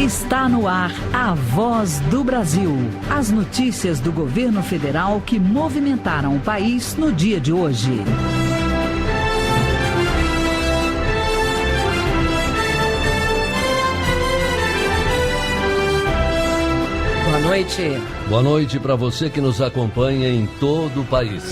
Está no ar a Voz do Brasil. As notícias do governo federal que movimentaram o país no dia de hoje. Boa noite. Boa noite para você que nos acompanha em todo o país.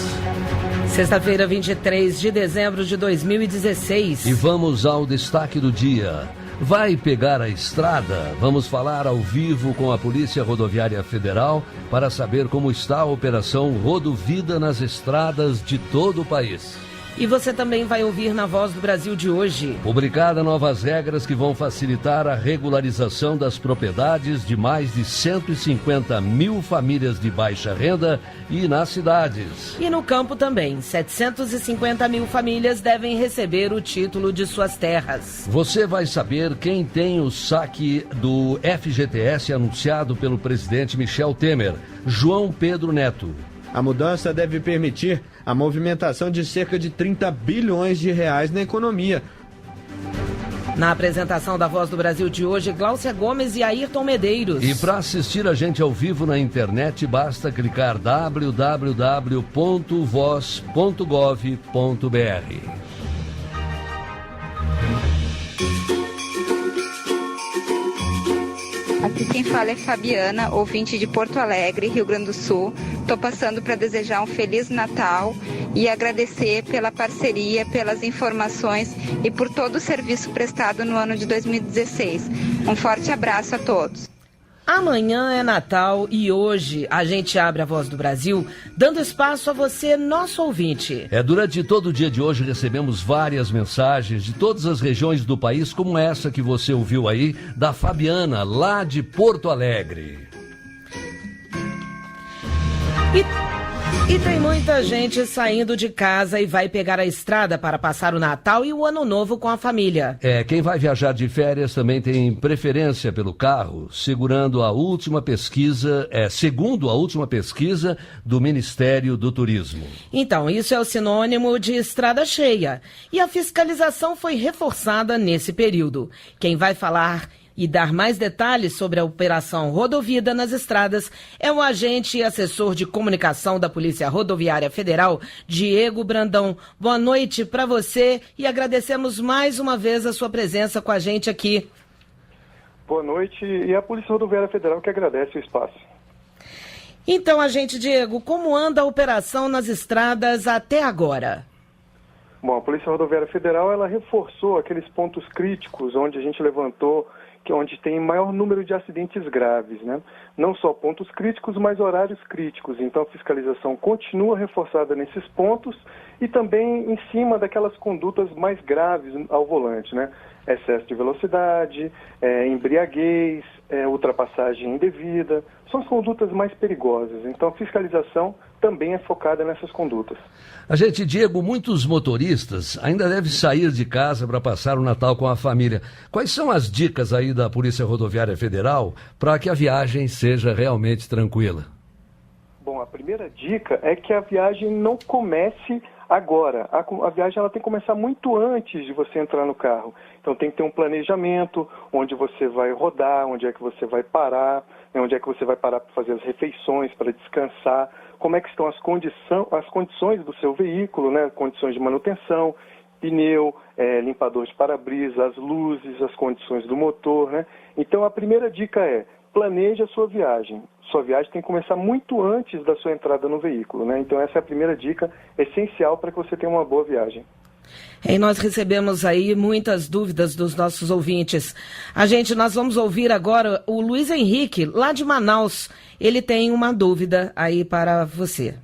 Sexta-feira, 23 de dezembro de 2016. E vamos ao destaque do dia. Vai pegar a estrada? Vamos falar ao vivo com a Polícia Rodoviária Federal para saber como está a operação Rodovida nas estradas de todo o país. E você também vai ouvir na Voz do Brasil de hoje. Publicada novas regras que vão facilitar a regularização das propriedades de mais de 150 mil famílias de baixa renda e nas cidades. E no campo também, 750 mil famílias devem receber o título de suas terras. Você vai saber quem tem o saque do FGTS anunciado pelo presidente Michel Temer, João Pedro Neto. A mudança deve permitir a movimentação de cerca de 30 bilhões de reais na economia. Na apresentação da Voz do Brasil de hoje, Gláucia Gomes e Ayrton Medeiros. E para assistir a gente ao vivo na internet, basta clicar www.voz.gov.br. Aqui quem fala é Fabiana, ouvinte de Porto Alegre, Rio Grande do Sul. Estou passando para desejar um Feliz Natal e agradecer pela parceria, pelas informações e por todo o serviço prestado no ano de 2016. Um forte abraço a todos. Amanhã é Natal e hoje a gente abre a Voz do Brasil dando espaço a você, nosso ouvinte. Durante todo o dia de hoje recebemos várias mensagens de todas as regiões do país, como essa que você ouviu aí, da Fabiana, lá de Porto Alegre. E tem muita gente saindo de casa e vai pegar a estrada para passar o Natal e o Ano Novo com a família. Quem vai viajar de férias também tem preferência pelo carro, segundo a última pesquisa do Ministério do Turismo. Então, isso é o sinônimo de estrada cheia. E a fiscalização foi reforçada nesse período. Quem vai falar e dar mais detalhes sobre a operação Rodovida nas estradas é o agente e assessor de comunicação da Polícia Rodoviária Federal, Diego Brandão. Boa noite para você e agradecemos mais uma vez a sua presença com a gente aqui. Boa noite, e a Polícia Rodoviária Federal que agradece o espaço. Então, agente Diego, como anda a operação nas estradas até agora? Bom, a Polícia Rodoviária Federal ela reforçou aqueles pontos críticos onde a gente levantou onde tem maior número de acidentes graves, né? Não só pontos críticos, mas horários críticos. Então a fiscalização continua reforçada nesses pontos e também em cima daquelas condutas mais graves ao volante, né? Excesso de velocidade, embriaguez, ultrapassagem indevida, são as condutas mais perigosas. Então a fiscalização também é focada nessas condutas. Agente Diego, muitos motoristas ainda devem sair de casa para passar o Natal com a família. Quais são as dicas aí da Polícia Rodoviária Federal para que a viagem seja realmente tranquila? Bom, a primeira dica é que a viagem não comece agora. A viagem ela tem que começar muito antes de você entrar no carro. Então tem que ter um planejamento, onde você vai rodar, onde é que você vai parar, onde é que você vai parar para fazer as refeições, para descansar, como é que estão as condições do seu veículo, né? Condições de manutenção, pneu, limpador de para-brisa, as luzes, as condições do motor, né? Então a primeira dica é: planeje a sua viagem. Sua viagem tem que começar muito antes da sua entrada no veículo, né? Então essa é a primeira dica essencial para que você tenha uma boa viagem. E nós recebemos aí muitas dúvidas dos nossos ouvintes. Nós vamos ouvir agora o Luiz Henrique, lá de Manaus. Ele tem uma dúvida aí para você.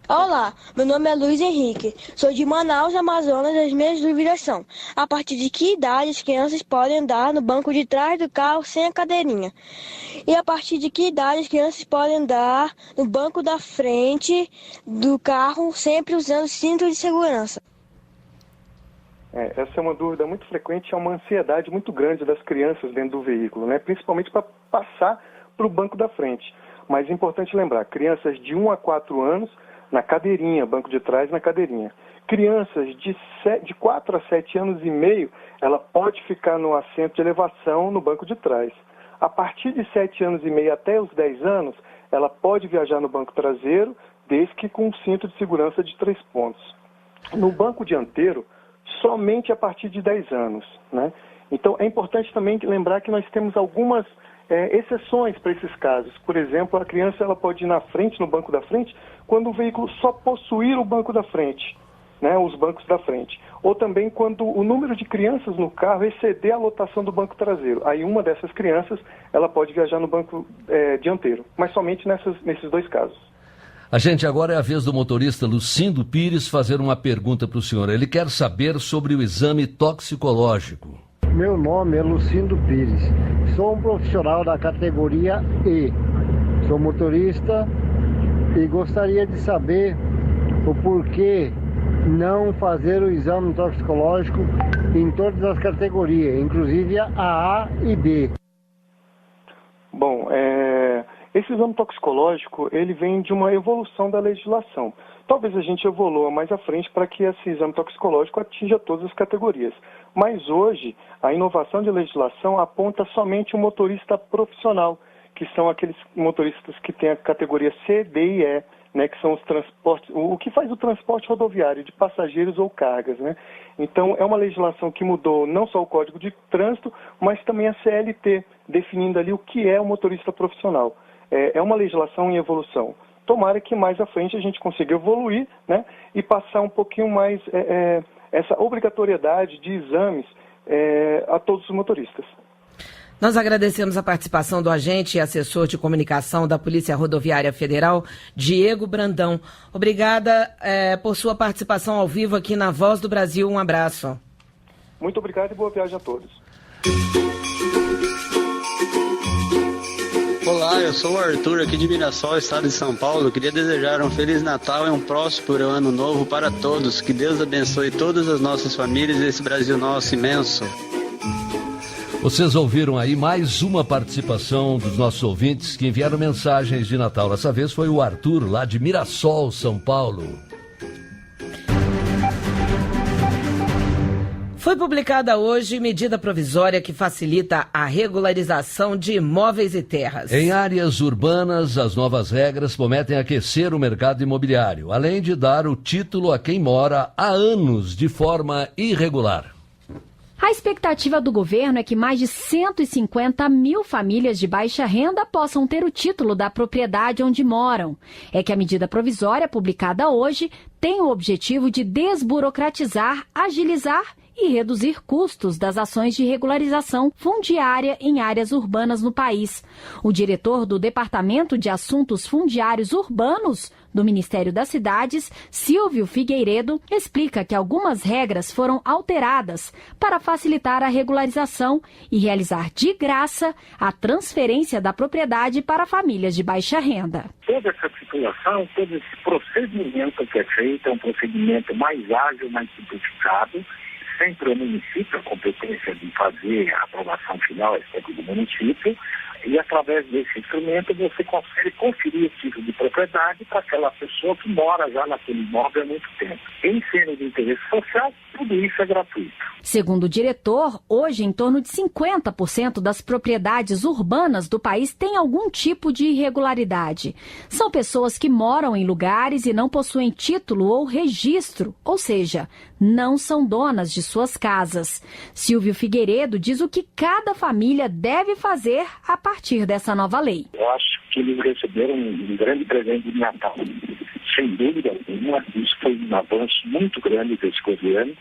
Olá, meu nome é Luiz Henrique, sou de Manaus, Amazonas. As minhas dúvidas são: a partir de que idade as crianças podem andar no banco de trás do carro sem a cadeirinha? E a partir de que idade as crianças podem andar no banco da frente do carro sempre usando cinto de segurança? Essa é uma dúvida muito frequente, é uma ansiedade muito grande das crianças dentro do veículo, né? Principalmente para passar para o banco da frente. Mas é importante lembrar, crianças de 1 a 4 anos na cadeirinha, banco de trás na cadeirinha. Crianças de 4 a 7 anos e meio, ela pode ficar no assento de elevação no banco de trás. A partir de 7 anos e meio até os 10 anos, ela pode viajar no banco traseiro, desde que com um cinto de segurança de 3 pontos. No banco dianteiro, somente a partir de 10 anos, né? Então, é importante também lembrar que nós temos algumas exceções para esses casos. Por exemplo, a criança ela pode ir na frente, no banco da frente, quando o veículo só possuir o banco da frente, né, os bancos da frente. Ou também quando o número de crianças no carro exceder a lotação do banco traseiro. Aí uma dessas crianças ela pode viajar no banco dianteiro, mas somente nesses 2 casos. A gente, agora é a vez do motorista Lucindo Pires fazer uma pergunta para o senhor. Ele quer saber sobre o exame toxicológico. Meu nome é Lucindo Pires. Sou um profissional da categoria E. Sou motorista e gostaria de saber o porquê não fazer o exame toxicológico em todas as categorias, inclusive a A e B. Bom, esse exame toxicológico, ele vem de uma evolução da legislação. Talvez a gente evolua mais à frente para que esse exame toxicológico atinja todas as categorias. Mas hoje, a inovação de legislação aponta somente o motorista profissional, que são aqueles motoristas que têm a categoria C, D e E, né, que são os transportes, o que faz o transporte rodoviário de passageiros ou cargas, né? Então, é uma legislação que mudou não só o Código de Trânsito, mas também a CLT, definindo ali o que é o motorista profissional. É uma legislação em evolução. Tomara que mais à frente a gente consiga evoluir, né, e passar um pouquinho mais essa obrigatoriedade de exames a todos os motoristas. Nós agradecemos a participação do agente e assessor de comunicação da Polícia Rodoviária Federal, Diego Brandão. Obrigada por sua participação ao vivo aqui na Voz do Brasil. Um abraço. Muito obrigado e boa viagem a todos. Olá, eu sou o Arthur, aqui de Mirassol, estado de São Paulo. Eu queria desejar um Feliz Natal e um próspero Ano Novo para todos. Que Deus abençoe todas as nossas famílias e esse Brasil nosso imenso. Vocês ouviram aí mais uma participação dos nossos ouvintes que enviaram mensagens de Natal. Dessa vez foi o Arthur, lá de Mirassol, São Paulo. Foi publicada hoje medida provisória que facilita a regularização de imóveis e terras. Em áreas urbanas, as novas regras prometem aquecer o mercado imobiliário, além de dar o título a quem mora há anos de forma irregular. A expectativa do governo é que mais de 150 mil famílias de baixa renda possam ter o título da propriedade onde moram. É que a medida provisória publicada hoje tem o objetivo de desburocratizar, agilizar e reduzir custos das ações de regularização fundiária em áreas urbanas no país. O diretor do Departamento de Assuntos Fundiários Urbanos do Ministério das Cidades, Silvio Figueiredo, explica que algumas regras foram alteradas para facilitar a regularização e realizar de graça a transferência da propriedade para famílias de baixa renda. Toda essa situação, todo esse procedimento que é feito é um procedimento mais ágil, mais simplificado. Sempre o município, a competência de fazer a aprovação final é sempre do município, e através desse instrumento você consegue conferir esse tipo de propriedade para aquela pessoa que mora já naquele imóvel há muito tempo. Em sendo de interesse social, tudo isso é gratuito. Segundo o diretor, hoje em torno de 50% das propriedades urbanas do país têm algum tipo de irregularidade. São pessoas que moram em lugares e não possuem título ou registro, ou seja, não são donas de suas casas. Silvio Figueiredo diz o que cada família deve fazer a partir dessa nova lei. Eu acho que eles receberam um grande presente de Natal. Sem dúvida alguma, isso foi um avanço muito grande desse governo.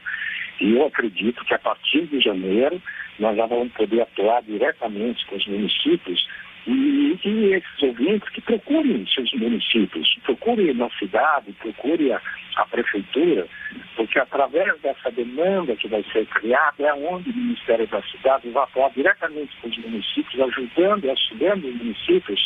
E eu acredito que a partir de janeiro nós já vamos poder atuar diretamente com os municípios e esses ouvintes que procurem seus municípios, procurem na cidade, procurem a prefeitura, porque através dessa demanda que vai ser criada é onde o Ministério da Cidade vai atuar diretamente com os municípios, ajudando e auxiliando os municípios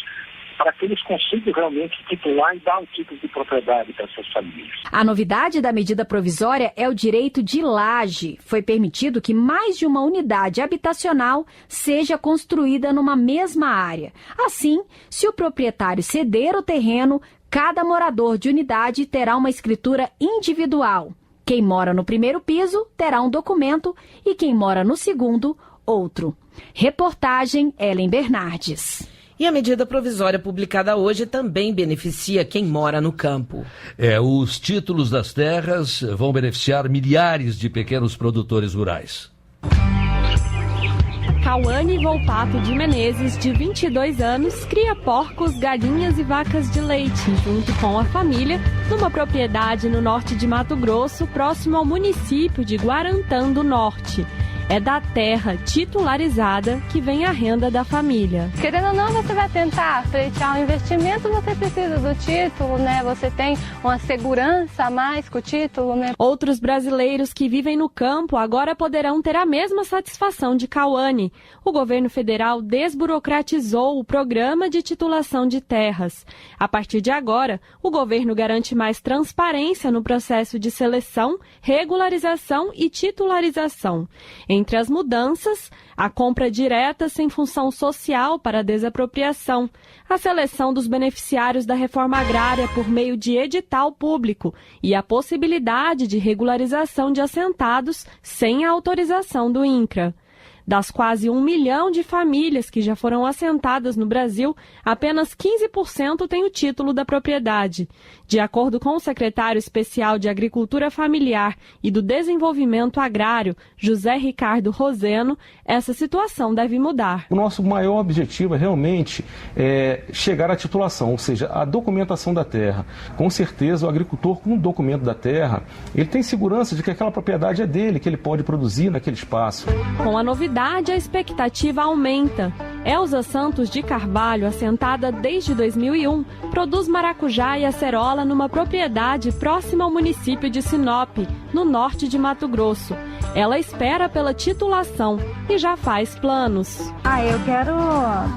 para que eles consigam realmente titular e dar um título de propriedade para essas famílias. A novidade da medida provisória é o direito de laje. Foi permitido que mais de uma unidade habitacional seja construída numa mesma área. Assim, se o proprietário ceder o terreno, cada morador de unidade terá uma escritura individual. Quem mora no primeiro piso terá um documento e quem mora no segundo, outro. Reportagem Ellen Bernardes. E a medida provisória publicada hoje também beneficia quem mora no campo. Os títulos das terras vão beneficiar milhares de pequenos produtores rurais. Cauane Volpato de Menezes, de 22 anos, cria porcos, galinhas e vacas de leite, junto com a família, numa propriedade no norte de Mato Grosso, próximo ao município de Guarantã do Norte. É da terra titularizada que vem a renda da família. Querendo ou não, você vai tentar pleitear um investimento, você precisa do título, né? Você tem uma segurança a mais com o título, né? Outros brasileiros que vivem no campo agora poderão ter a mesma satisfação de Cauane. O governo federal desburocratizou o programa de titulação de terras. A partir de agora, o governo garante mais transparência no processo de seleção, regularização e titularização. Entre as mudanças, a compra direta sem função social para desapropriação, a seleção dos beneficiários da reforma agrária por meio de edital público e a possibilidade de regularização de assentados sem a autorização do INCRA. Das quase 1 milhão de famílias que já foram assentadas no Brasil, apenas 15% têm o título da propriedade. De acordo com o secretário especial de Agricultura Familiar e do Desenvolvimento Agrário, José Ricardo Roseno, essa situação deve mudar. O nosso maior objetivo é realmente chegar à titulação, ou seja, a documentação da terra. Com certeza, o agricultor com o documento da terra, ele tem segurança de que aquela propriedade é dele, que ele pode produzir naquele espaço. Com a novidade, a expectativa aumenta. Elza Santos de Carvalho, assentada desde 2001, produz maracujá e acerola numa propriedade próxima ao município de Sinop, no norte de Mato Grosso. Ela espera pela titulação e já faz planos. Eu quero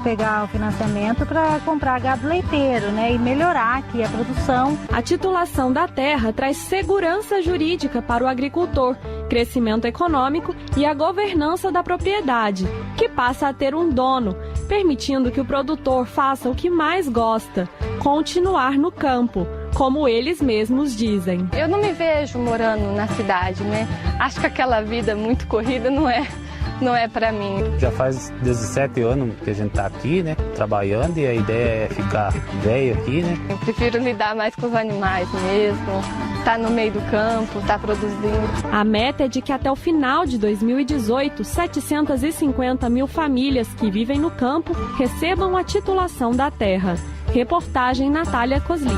pegar o financiamento para comprar gado leiteiro, né, e melhorar aqui a produção. A titulação da terra traz segurança jurídica para o agricultor, crescimento econômico e a governança da propriedade, que passa a ter um dono, permitindo que o produtor faça o que mais gosta, continuar no campo, como eles mesmos dizem. Eu não me vejo morando na cidade, né? Acho que aquela vida muito corrida não é para mim. Já faz 17 anos que a gente tá aqui, né? Trabalhando, e a ideia é ficar velho aqui, né? Eu prefiro lidar mais com os animais mesmo, estar no meio do campo, estar produzindo. A meta é de que até o final de 2018, 750 mil famílias que vivem no campo recebam a titulação da terra. Reportagem Natália Kozlik.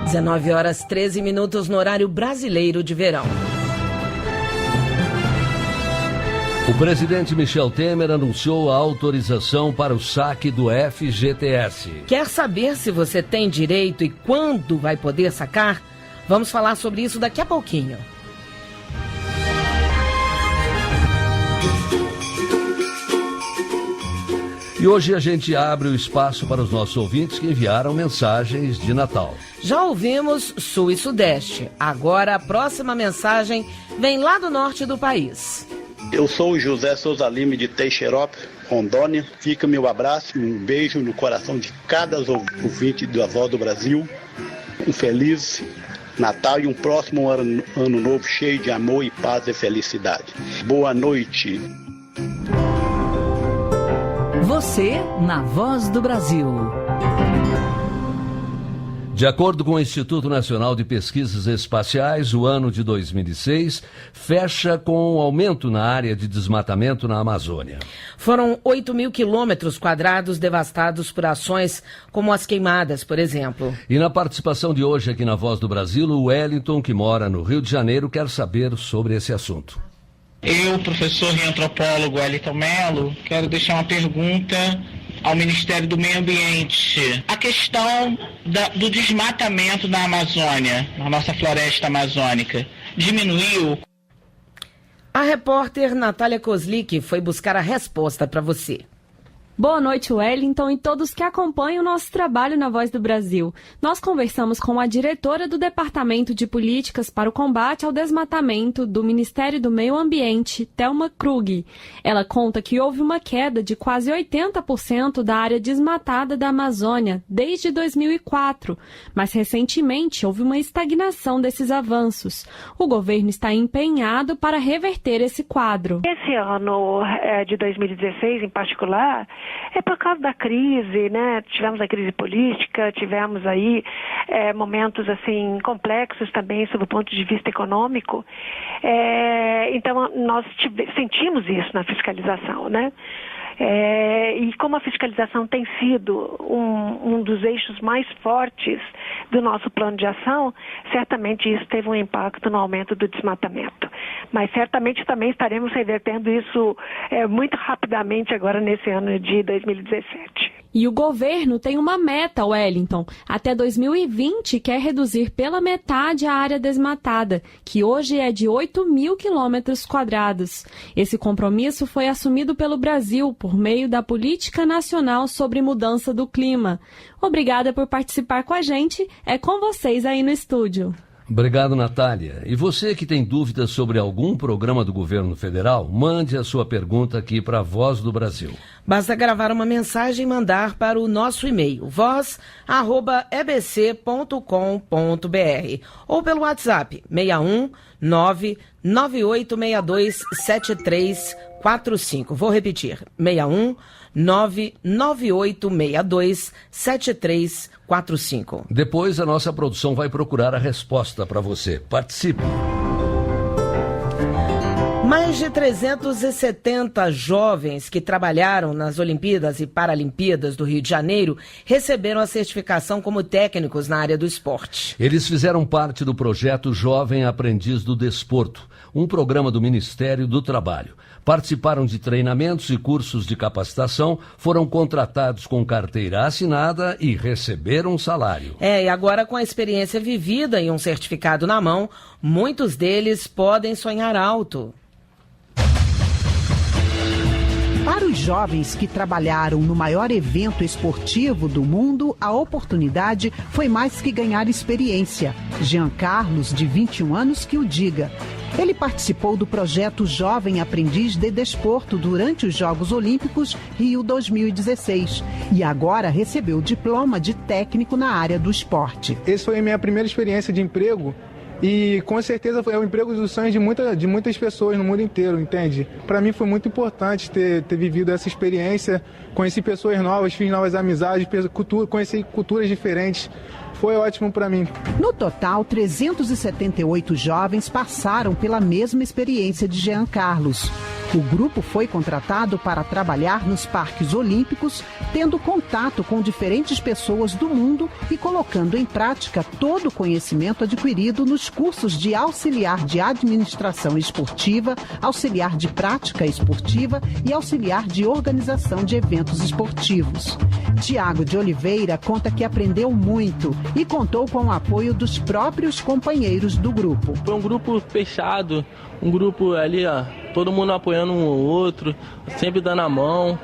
19h13 no horário brasileiro de verão. O presidente Michel Temer anunciou a autorização para o saque do FGTS. Quer saber se você tem direito e quando vai poder sacar? Vamos falar sobre isso daqui a pouquinho. E hoje a gente abre o espaço para os nossos ouvintes que enviaram mensagens de Natal. Já ouvimos Sul e Sudeste. Agora a próxima mensagem vem lá do norte do país. Eu sou o José Souza Lima de Teixeirópolis, Rondônia. Fica meu abraço e um beijo no coração de cada ouvinte da Voz do Brasil. Um feliz Natal e um próximo ano novo cheio de amor e paz e felicidade. Boa noite. Você na Voz do Brasil. De acordo com o Instituto Nacional de Pesquisas Espaciais, o ano de 2006 fecha com um aumento na área de desmatamento na Amazônia. Foram 8 mil quilômetros quadrados devastados por ações como as queimadas, por exemplo. E na participação de hoje aqui na Voz do Brasil, o Wellington, que mora no Rio de Janeiro, quer saber sobre esse assunto. Eu, professor e antropólogo Wellington Melo, quero deixar uma pergunta ao Ministério do Meio Ambiente. A questão do desmatamento na Amazônia, na nossa floresta amazônica, diminuiu? A repórter Natália Kozlik foi buscar a resposta para você. Boa noite, Wellington, e todos que acompanham o nosso trabalho na Voz do Brasil. Nós conversamos com a diretora do Departamento de Políticas para o Combate ao Desmatamento do Ministério do Meio Ambiente, Thelma Krug. Ela conta que houve uma queda de quase 80% da área desmatada da Amazônia desde 2004, mas recentemente houve uma estagnação desses avanços. O governo está empenhado para reverter esse quadro. Esse ano de 2016, em particular, é por causa da crise, né? Tivemos a crise política, tivemos aí momentos assim complexos também sob o ponto de vista econômico. Então nós sentimos isso na fiscalização, né? E como a fiscalização tem sido um dos eixos mais fortes do nosso plano de ação, certamente isso teve um impacto no aumento do desmatamento. Mas certamente também estaremos revertendo isso muito rapidamente agora nesse ano de 2017. E o governo tem uma meta, Wellington. Até 2020 quer reduzir pela metade a área desmatada, que hoje é de 8.000 quilômetros quadrados. Esse compromisso foi assumido pelo Brasil por meio da Política Nacional sobre Mudança do Clima. Obrigada por participar com a gente. É com vocês aí no estúdio. Obrigado, Natália. E você que tem dúvidas sobre algum programa do governo federal, mande a sua pergunta aqui para a Voz do Brasil. Basta gravar uma mensagem e mandar para o nosso e-mail, voz@ebc.com.br ou pelo WhatsApp 61 998627345. Vou repetir, 61 998627345. Depois a nossa produção vai procurar a resposta para você. Participe! Mais de 370 jovens que trabalharam nas Olimpíadas e Paralimpíadas do Rio de Janeiro receberam a certificação como técnicos na área do esporte. Eles fizeram parte do projeto Jovem Aprendiz do Desporto, um programa do Ministério do Trabalho. Participaram de treinamentos e cursos de capacitação, foram contratados com carteira assinada e receberam um salário. E agora com a experiência vivida e um certificado na mão, muitos deles podem sonhar alto. Para os jovens que trabalharam no maior evento esportivo do mundo, a oportunidade foi mais que ganhar experiência. Jean Carlos, de 21 anos, que o diga. Ele participou do projeto Jovem Aprendiz de Desporto durante os Jogos Olímpicos Rio 2016 e agora recebeu o diploma de técnico na área do esporte. Essa foi a minha primeira experiência de emprego. E com certeza é o emprego dos sonhos de muitas pessoas no mundo inteiro, entende? Para mim foi muito importante ter vivido essa experiência, conheci pessoas novas, fiz novas amizades, conheci culturas diferentes. Foi ótimo para mim. No total, 378 jovens passaram pela mesma experiência de Jean Carlos. O grupo foi contratado para trabalhar nos Parques Olímpicos, tendo contato com diferentes pessoas do mundo e colocando em prática todo o conhecimento adquirido nos cursos de auxiliar de administração esportiva, auxiliar de prática esportiva e auxiliar de organização de eventos esportivos. Tiago de Oliveira conta que aprendeu muito e contou com o apoio dos próprios companheiros do grupo. Foi um grupo fechado, um grupo ali, todo mundo apoiando um ao outro, sempre dando a mão.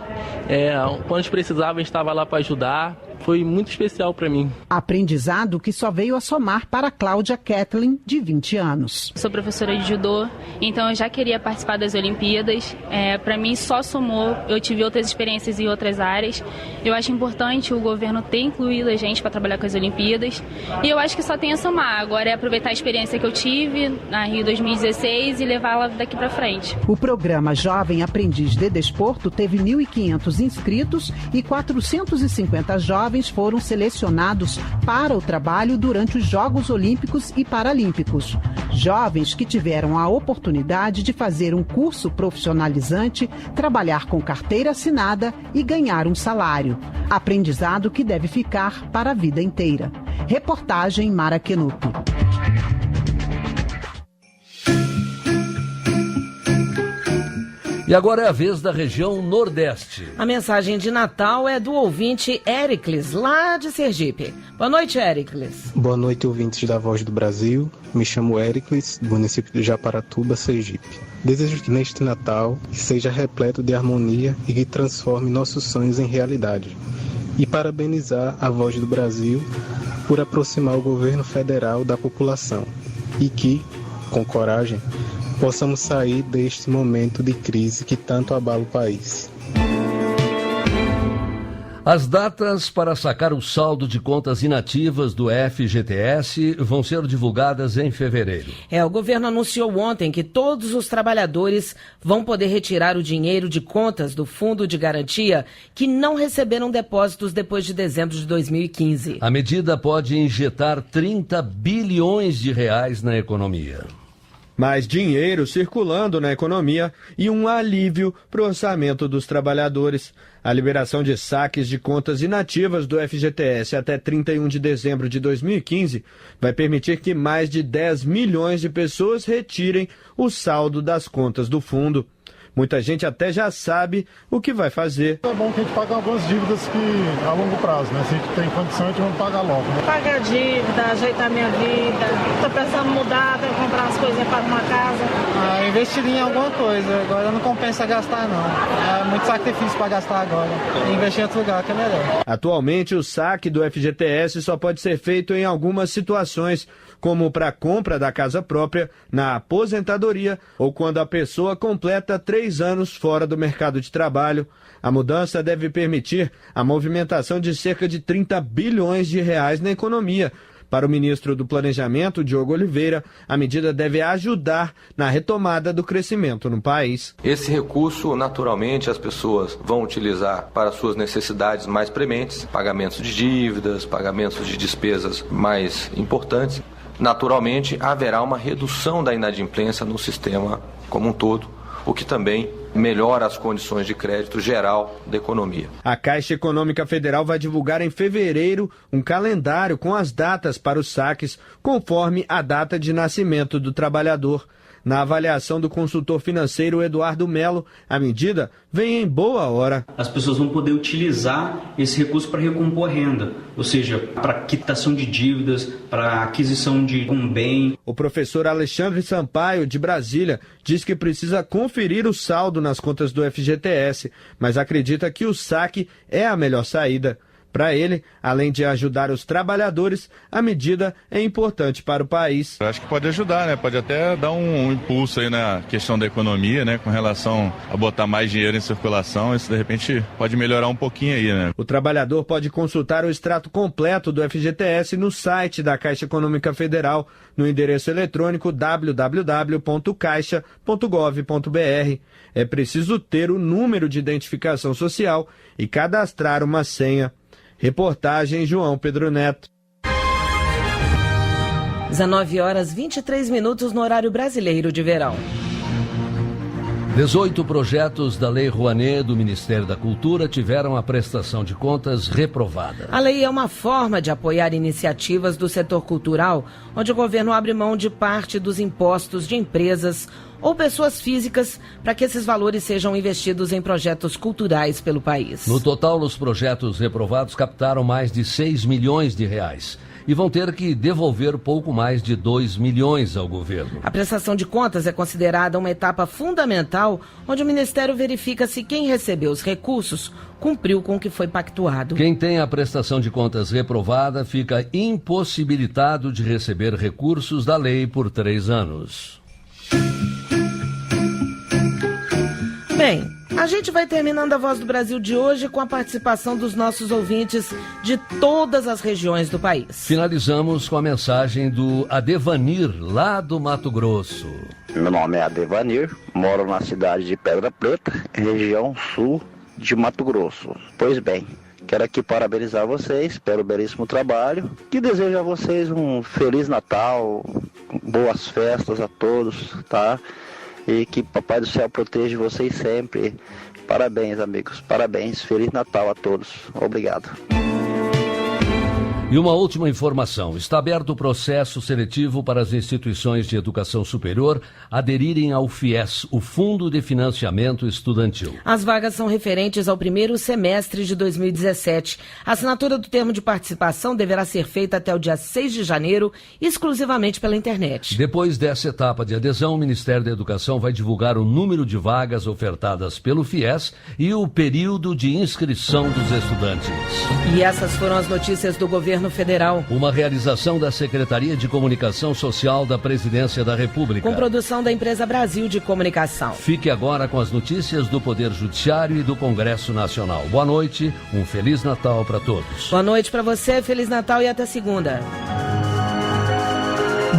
Quando a gente precisava, a gente estava lá para ajudar. Foi muito especial para mim. Aprendizado que só veio a somar para Cláudia Kathleen, de 20 anos. Sou professora de judô, então eu já queria participar das Olimpíadas. Para mim só somou, eu tive outras experiências em outras áreas. Eu acho importante o governo ter incluído a gente para trabalhar com as Olimpíadas. E eu acho que só tem a somar. Agora é aproveitar a experiência que eu tive na Rio 2016 e levá-la daqui para frente. O programa Jovem Aprendiz de Desporto teve 1.500 inscritos e 450 jovens foram selecionados para o trabalho durante os Jogos Olímpicos e Paralímpicos. Jovens que tiveram a oportunidade de fazer um curso profissionalizante, trabalhar com carteira assinada e ganhar um salário. Aprendizado que deve ficar para a vida inteira. Reportagem Mara Kenup. E agora é a vez da região Nordeste. A mensagem de Natal é do ouvinte Éricles, lá de Sergipe. Boa noite, Éricles. Boa noite, ouvintes da Voz do Brasil. Me chamo Éricles, do município de Japaratuba, Sergipe. Desejo que neste Natal seja repleto de harmonia e que transforme nossos sonhos em realidade. E parabenizar a Voz do Brasil por aproximar o governo federal da população. E que, com coragem, possamos sair deste momento de crise que tanto abala o país. As datas para sacar o saldo de contas inativas do FGTS vão ser divulgadas em fevereiro. O governo anunciou ontem que todos os trabalhadores vão poder retirar o dinheiro de contas do Fundo de Garantia que não receberam depósitos depois de dezembro de 2015. A medida pode injetar 30 bilhões de reais na economia. Mais dinheiro circulando na economia e um alívio para o orçamento dos trabalhadores. A liberação de saques de contas inativas do FGTS até 31 de dezembro de 2015 vai permitir que mais de 10 milhões de pessoas retirem o saldo das contas do fundo. Muita gente até já sabe o que vai fazer. É bom que a gente pague algumas dívidas que a longo prazo, né? Se a gente tem condição, a gente vai pagar logo. Né? Pagar a dívida, ajeitar minha vida. Estou precisando mudar, tenho que comprar as coisas para uma casa. Investiria em alguma coisa. Agora não compensa gastar, não. É muito sacrifício para gastar agora. Investir em outro lugar que é melhor. Atualmente, o saque do FGTS só pode ser feito em algumas situações, como para a compra da casa própria, na aposentadoria ou quando a pessoa completa 3 anos fora do mercado de trabalho. A mudança deve permitir a movimentação de cerca de 30 bilhões de reais na economia. Para o ministro do Planejamento, Diogo Oliveira, a medida deve ajudar na retomada do crescimento no país. Esse recurso, naturalmente, as pessoas vão utilizar para suas necessidades mais prementes, pagamentos de dívidas, pagamentos de despesas mais importantes. Naturalmente, haverá uma redução da inadimplência no sistema como um todo, o que também melhora as condições de crédito geral da economia. A Caixa Econômica Federal vai divulgar em fevereiro um calendário com as datas para os saques, conforme a data de nascimento do trabalhador. Na avaliação do consultor financeiro Eduardo Melo, a medida vem em boa hora. As pessoas vão poder utilizar esse recurso para recompor a renda, ou seja, para quitação de dívidas, para aquisição de um bem. O professor Alexandre Sampaio, de Brasília, diz que precisa conferir o saldo nas contas do FGTS, mas acredita que o saque é a melhor saída. Para ele, além de ajudar os trabalhadores, a medida é importante para o país. Eu acho que pode ajudar, né? Pode até dar um impulso aí na questão da economia, né? Com relação a botar mais dinheiro em circulação, isso de repente pode melhorar um pouquinho aí, né? O trabalhador pode consultar o extrato completo do FGTS no site da Caixa Econômica Federal, no endereço eletrônico www.caixa.gov.br. É preciso ter o número de identificação social e cadastrar uma senha. Reportagem João Pedro Neto. 19h23 no horário brasileiro de verão. 18 projetos da Lei Rouanet do Ministério da Cultura tiveram a prestação de contas reprovada. A lei é uma forma de apoiar iniciativas do setor cultural, onde o governo abre mão de parte dos impostos de empresas ou pessoas físicas para que esses valores sejam investidos em projetos culturais pelo país. No total, os projetos reprovados captaram mais de 6 milhões de reais e vão ter que devolver pouco mais de 2 milhões ao governo. A prestação de contas é considerada uma etapa fundamental, onde o Ministério verifica se quem recebeu os recursos cumpriu com o que foi pactuado. Quem tem a prestação de contas reprovada fica impossibilitado de receber recursos da lei por 3 anos. Bem, a gente vai terminando a Voz do Brasil de hoje com a participação dos nossos ouvintes de todas as regiões do país. Finalizamos com a mensagem do Adevanir, lá do Mato Grosso. Meu nome é Adevanir, moro na cidade de Pedra Preta, região sul de Mato Grosso. Pois bem, quero aqui parabenizar vocês pelo belíssimo trabalho e desejo a vocês um Feliz Natal, boas festas a todos, tá? E que Papai do Céu proteja vocês sempre. Parabéns, amigos. Parabéns. Feliz Natal a todos. Obrigado. E uma última informação, está aberto o processo seletivo para as instituições de educação superior aderirem ao FIES, o Fundo de Financiamento Estudantil. As vagas são referentes ao primeiro semestre de 2017. A assinatura do termo de participação deverá ser feita até o dia 6 de janeiro, exclusivamente pela internet. Depois dessa etapa de adesão, o Ministério da Educação vai divulgar o número de vagas ofertadas pelo FIES e o período de inscrição dos estudantes. E essas foram as notícias do Governo Federal. Uma realização da Secretaria de Comunicação Social da Presidência da República. Com produção da Empresa Brasil de Comunicação. Fique agora com as notícias do Poder Judiciário e do Congresso Nacional. Boa noite, um Feliz Natal para todos. Boa noite para você, Feliz Natal e até segunda.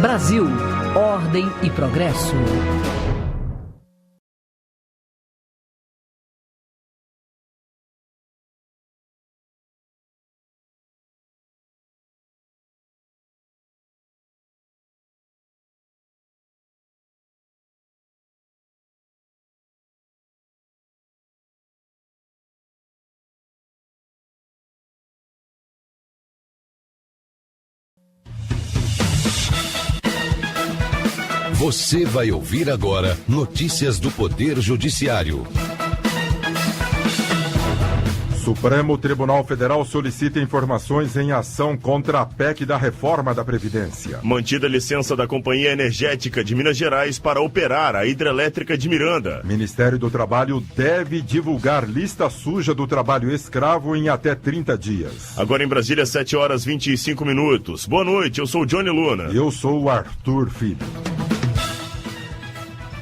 Brasil, ordem e progresso. Você vai ouvir agora notícias do Poder Judiciário. Supremo Tribunal Federal solicita informações em ação contra a PEC da reforma da Previdência. Mantida a licença da Companhia Energética de Minas Gerais para operar a hidrelétrica de Miranda. Ministério do Trabalho deve divulgar lista suja do trabalho escravo em até 30 dias. Agora em Brasília, 7h25. Boa noite, eu sou Johnny Luna. Eu sou o Arthur Filho.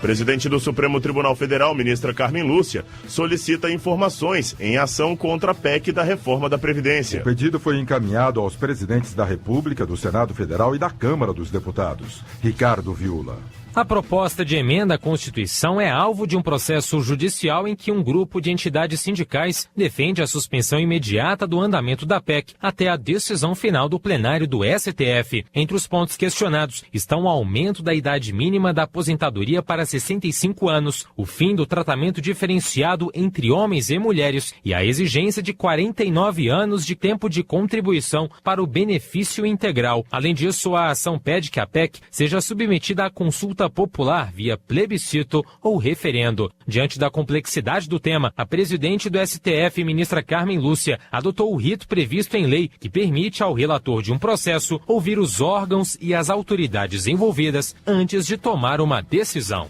Presidente do Supremo Tribunal Federal, ministra Carmen Lúcia, solicita informações em ação contra a PEC da reforma da Previdência. O pedido foi encaminhado aos presidentes da República, do Senado Federal e da Câmara dos Deputados. Ricardo Viula. A proposta de emenda à Constituição é alvo de um processo judicial em que um grupo de entidades sindicais defende a suspensão imediata do andamento da PEC até a decisão final do plenário do STF. Entre os pontos questionados estão o aumento da idade mínima da aposentadoria para 65 anos, o fim do tratamento diferenciado entre homens e mulheres e a exigência de 49 anos de tempo de contribuição para o benefício integral. Além disso, a ação pede que a PEC seja submetida à consulta popular via plebiscito ou referendo. Diante da complexidade do tema, a presidente do STF, ministra Carmen Lúcia, adotou o rito previsto em lei que permite ao relator de um processo ouvir os órgãos e as autoridades envolvidas antes de tomar uma decisão.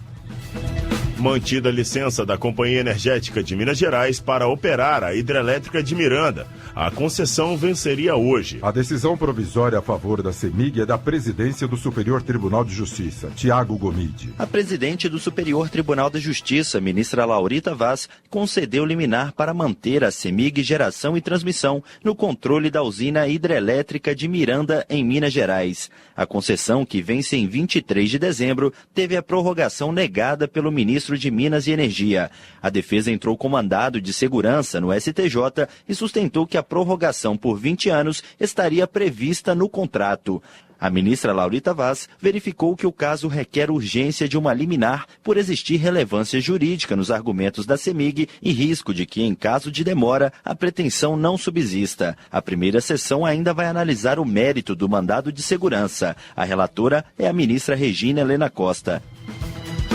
Mantida a licença da Companhia Energética de Minas Gerais para operar a hidrelétrica de Miranda. A concessão venceria hoje. A decisão provisória a favor da CEMIG é da presidência do Superior Tribunal de Justiça, Tiago Gomide. A presidente do Superior Tribunal de Justiça, ministra Laurita Vaz, concedeu liminar para manter a CEMIG Geração e Transmissão no controle da usina hidrelétrica de Miranda, em Minas Gerais. A concessão, que vence em 23 de dezembro, teve a prorrogação negada pelo ministro de Minas e Energia. A defesa entrou com mandado de segurança no STJ e sustentou que a prorrogação por 20 anos estaria prevista no contrato. A ministra Laurita Vaz verificou que o caso requer urgência de uma liminar por existir relevância jurídica nos argumentos da CEMIG e risco de que, em caso de demora, a pretensão não subsista. A primeira sessão ainda vai analisar o mérito do mandado de segurança. A relatora é a ministra Regina Helena Costa.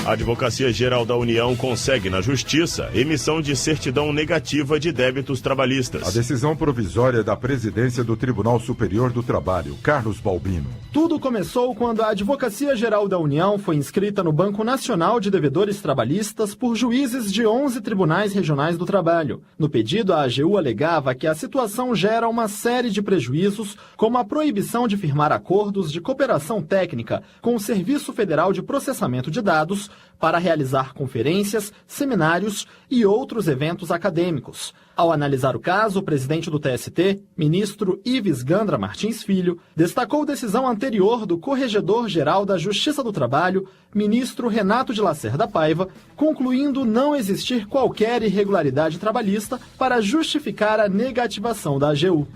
A Advocacia Geral da União consegue na Justiça emissão de certidão negativa de débitos trabalhistas. A decisão provisória é da presidência do Tribunal Superior do Trabalho, Carlos Balbino. Tudo começou quando a Advocacia Geral da União foi inscrita no Banco Nacional de Devedores Trabalhistas por juízes de 11 tribunais regionais do trabalho. No pedido, a AGU alegava que a situação gera uma série de prejuízos, como a proibição de firmar acordos de cooperação técnica com o Serviço Federal de Processamento de Dados para realizar conferências, seminários e outros eventos acadêmicos. Ao analisar o caso, o presidente do TST, ministro Ives Gandra Martins Filho, destacou decisão anterior do Corregedor-Geral da Justiça do Trabalho, ministro Renato de Lacerda Paiva, concluindo não existir qualquer irregularidade trabalhista para justificar a negativação da AGU.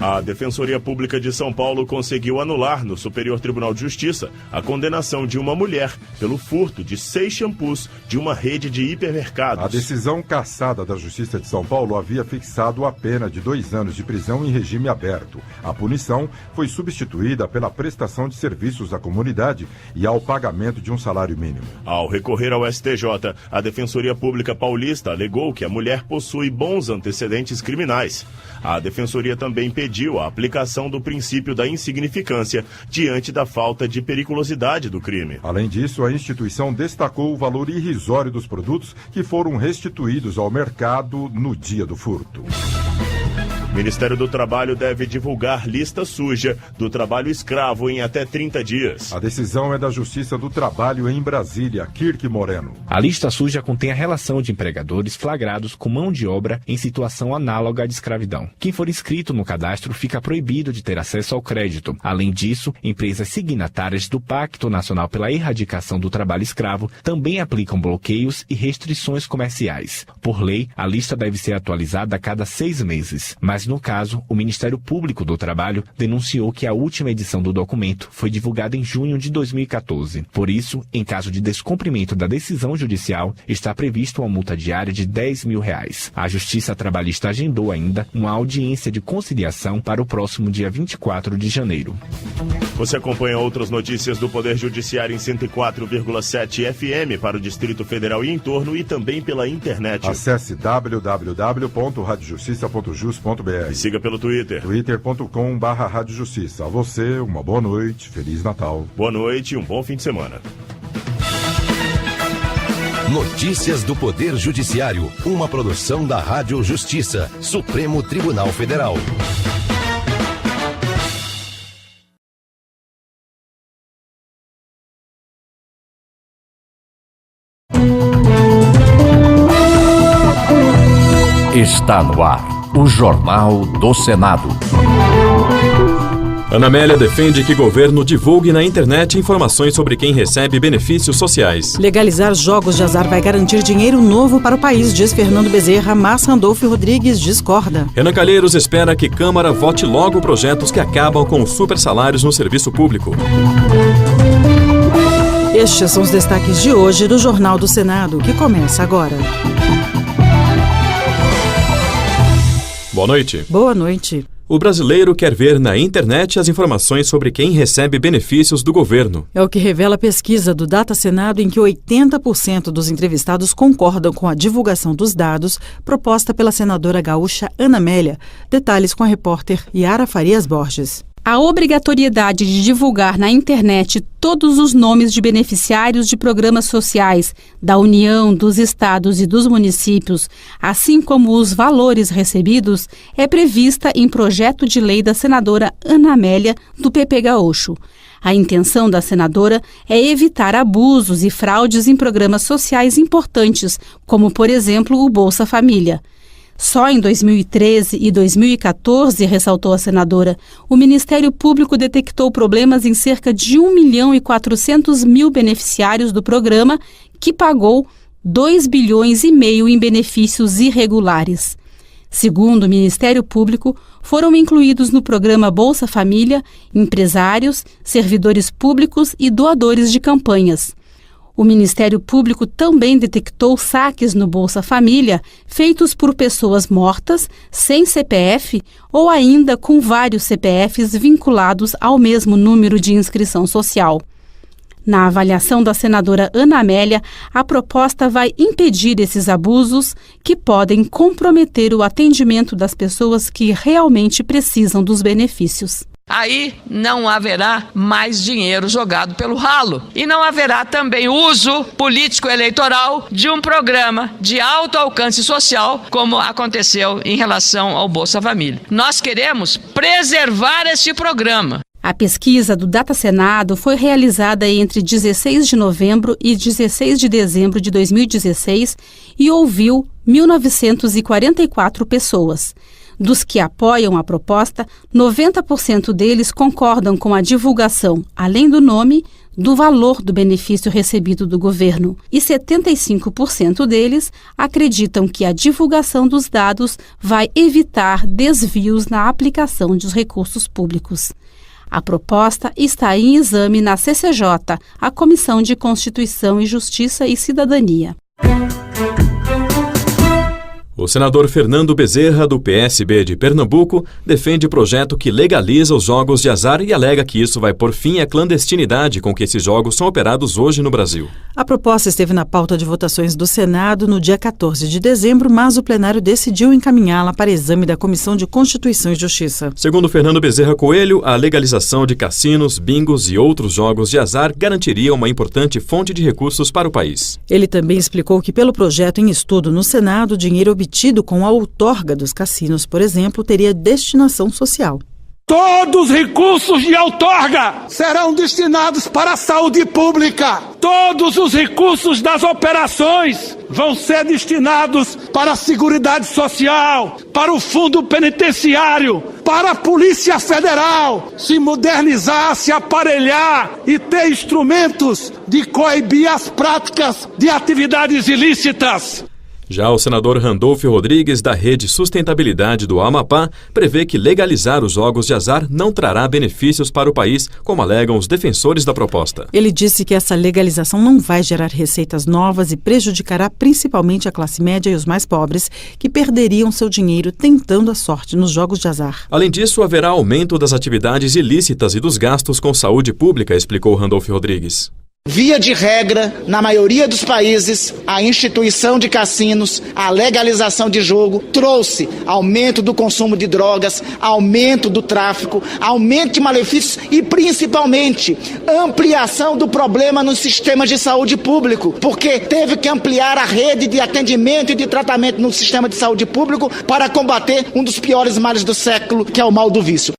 A Defensoria Pública de São Paulo conseguiu anular no Superior Tribunal de Justiça a condenação de uma mulher pelo furto de 6 shampoos de uma rede de hipermercados. A decisão cassada da Justiça de São Paulo havia fixado a pena de 2 anos de prisão em regime aberto. A punição foi substituída pela prestação de serviços à comunidade e ao pagamento de um salário mínimo. Ao recorrer ao STJ, a Defensoria Pública Paulista alegou que a mulher possui bons antecedentes criminais. A Defensoria também pediu a aplicação do princípio da insignificância diante da falta de periculosidade do crime. Além disso, a instituição destacou o valor irrisório dos produtos que foram restituídos ao mercado no dia do furto. O Ministério do Trabalho deve divulgar lista suja do trabalho escravo em até 30 dias. A decisão é da Justiça do Trabalho em Brasília, Kirk Moreno. A lista suja contém a relação de empregadores flagrados com mão de obra em situação análoga à de escravidão. Quem for inscrito no cadastro fica proibido de ter acesso ao crédito. Além disso, empresas signatárias do Pacto Nacional pela Erradicação do Trabalho Escravo também aplicam bloqueios e restrições comerciais. Por lei, a lista deve ser atualizada a cada 6 meses. Mas, no caso, o Ministério Público do Trabalho denunciou que a última edição do documento foi divulgada em junho de 2014. Por isso, em caso de descumprimento da decisão judicial, está prevista uma multa diária de R$10 mil. A Justiça Trabalhista agendou ainda uma audiência de conciliação para o próximo dia 24 de janeiro. Você acompanha outras notícias do Poder Judiciário em 104,7 FM para o Distrito Federal e entorno e também pela internet. Acesse www.radiojustiça.jus.br e siga pelo Twitter. twitter.com/radiojustiça. A você, uma boa noite, Feliz Natal. Boa noite e um bom fim de semana. Notícias do Poder Judiciário, uma produção da Rádio Justiça, Supremo Tribunal Federal. Está no ar, o Jornal do Senado. Ana Amélia defende que governo divulgue na internet informações sobre quem recebe benefícios sociais. Legalizar jogos de azar vai garantir dinheiro novo para o país, diz Fernando Bezerra, mas Randolfo Rodrigues discorda. Renan Calheiros espera que Câmara vote logo projetos que acabam com os supersalários no serviço público. Estes são os destaques de hoje do Jornal do Senado, que começa agora. Boa noite. Boa noite. O brasileiro quer ver na internet as informações sobre quem recebe benefícios do governo. É o que revela a pesquisa do Data Senado, em que 80% dos entrevistados concordam com a divulgação dos dados proposta pela senadora gaúcha Ana Amélia. Detalhes com a repórter Yara Farias Borges. A obrigatoriedade de divulgar na internet todos os nomes de beneficiários de programas sociais da União, dos estados e dos municípios, assim como os valores recebidos, é prevista em projeto de lei da senadora Ana Amélia, do PP Gaúcho. A intenção da senadora é evitar abusos e fraudes em programas sociais importantes, como, por exemplo, o Bolsa Família. Só em 2013 e 2014, ressaltou a senadora, o Ministério Público detectou problemas em cerca de 1.400.000 beneficiários do programa, que pagou 2,5 bilhões em benefícios irregulares. Segundo o Ministério Público, foram incluídos no programa Bolsa Família empresários, servidores públicos e doadores de campanhas. O Ministério Público também detectou saques no Bolsa Família feitos por pessoas mortas, sem CPF ou ainda com vários CPFs vinculados ao mesmo número de inscrição social. Na avaliação da senadora Ana Amélia, a proposta vai impedir esses abusos que podem comprometer o atendimento das pessoas que realmente precisam dos benefícios. Aí não haverá mais dinheiro jogado pelo ralo. E não haverá também uso político-eleitoral de um programa de alto alcance social, como aconteceu em relação ao Bolsa Família. Nós queremos preservar este programa. A pesquisa do Data Senado foi realizada entre 16 de novembro e 16 de dezembro de 2016 e ouviu 1.944 pessoas. Dos que apoiam a proposta, 90% deles concordam com a divulgação, além do nome, do valor do benefício recebido do governo, e 75% deles acreditam que a divulgação dos dados vai evitar desvios na aplicação dos recursos públicos. A proposta está em exame na CCJ, a Comissão de Constituição e Justiça e Cidadania. O senador Fernando Bezerra, do PSB de Pernambuco, defende projeto que legaliza os jogos de azar e alega que isso vai pôr fim à clandestinidade com que esses jogos são operados hoje no Brasil. A proposta esteve na pauta de votações do Senado no dia 14 de dezembro, mas o plenário decidiu encaminhá-la para exame da Comissão de Constituição e Justiça. Segundo Fernando Bezerra Coelho, a legalização de cassinos, bingos e outros jogos de azar garantiria uma importante fonte de recursos para o país. Ele também explicou que, pelo projeto em estudo no Senado, o dinheiro obtido com a outorga dos cassinos, por exemplo, teria destinação social. Todos os recursos de outorga serão destinados para a saúde pública. Todos os recursos das operações vão ser destinados para a Seguridade Social, para o Fundo Penitenciário, para a Polícia Federal se modernizar, se aparelhar e ter instrumentos de coibir as práticas de atividades ilícitas. Já o senador Randolfo Rodrigues, da Rede Sustentabilidade do Amapá, prevê que legalizar os jogos de azar não trará benefícios para o país, como alegam os defensores da proposta. Ele disse que essa legalização não vai gerar receitas novas e prejudicará principalmente a classe média e os mais pobres, que perderiam seu dinheiro tentando a sorte nos jogos de azar. Além disso, haverá aumento das atividades ilícitas e dos gastos com saúde pública, explicou Randolfo Rodrigues. Via de regra, na maioria dos países, a instituição de cassinos, a legalização de jogo, trouxe aumento do consumo de drogas, aumento do tráfico, aumento de malefícios e, principalmente, ampliação do problema nos sistemas de saúde público, porque teve que ampliar a rede de atendimento e de tratamento no sistema de saúde público para combater um dos piores males do século, que é o mal do vício.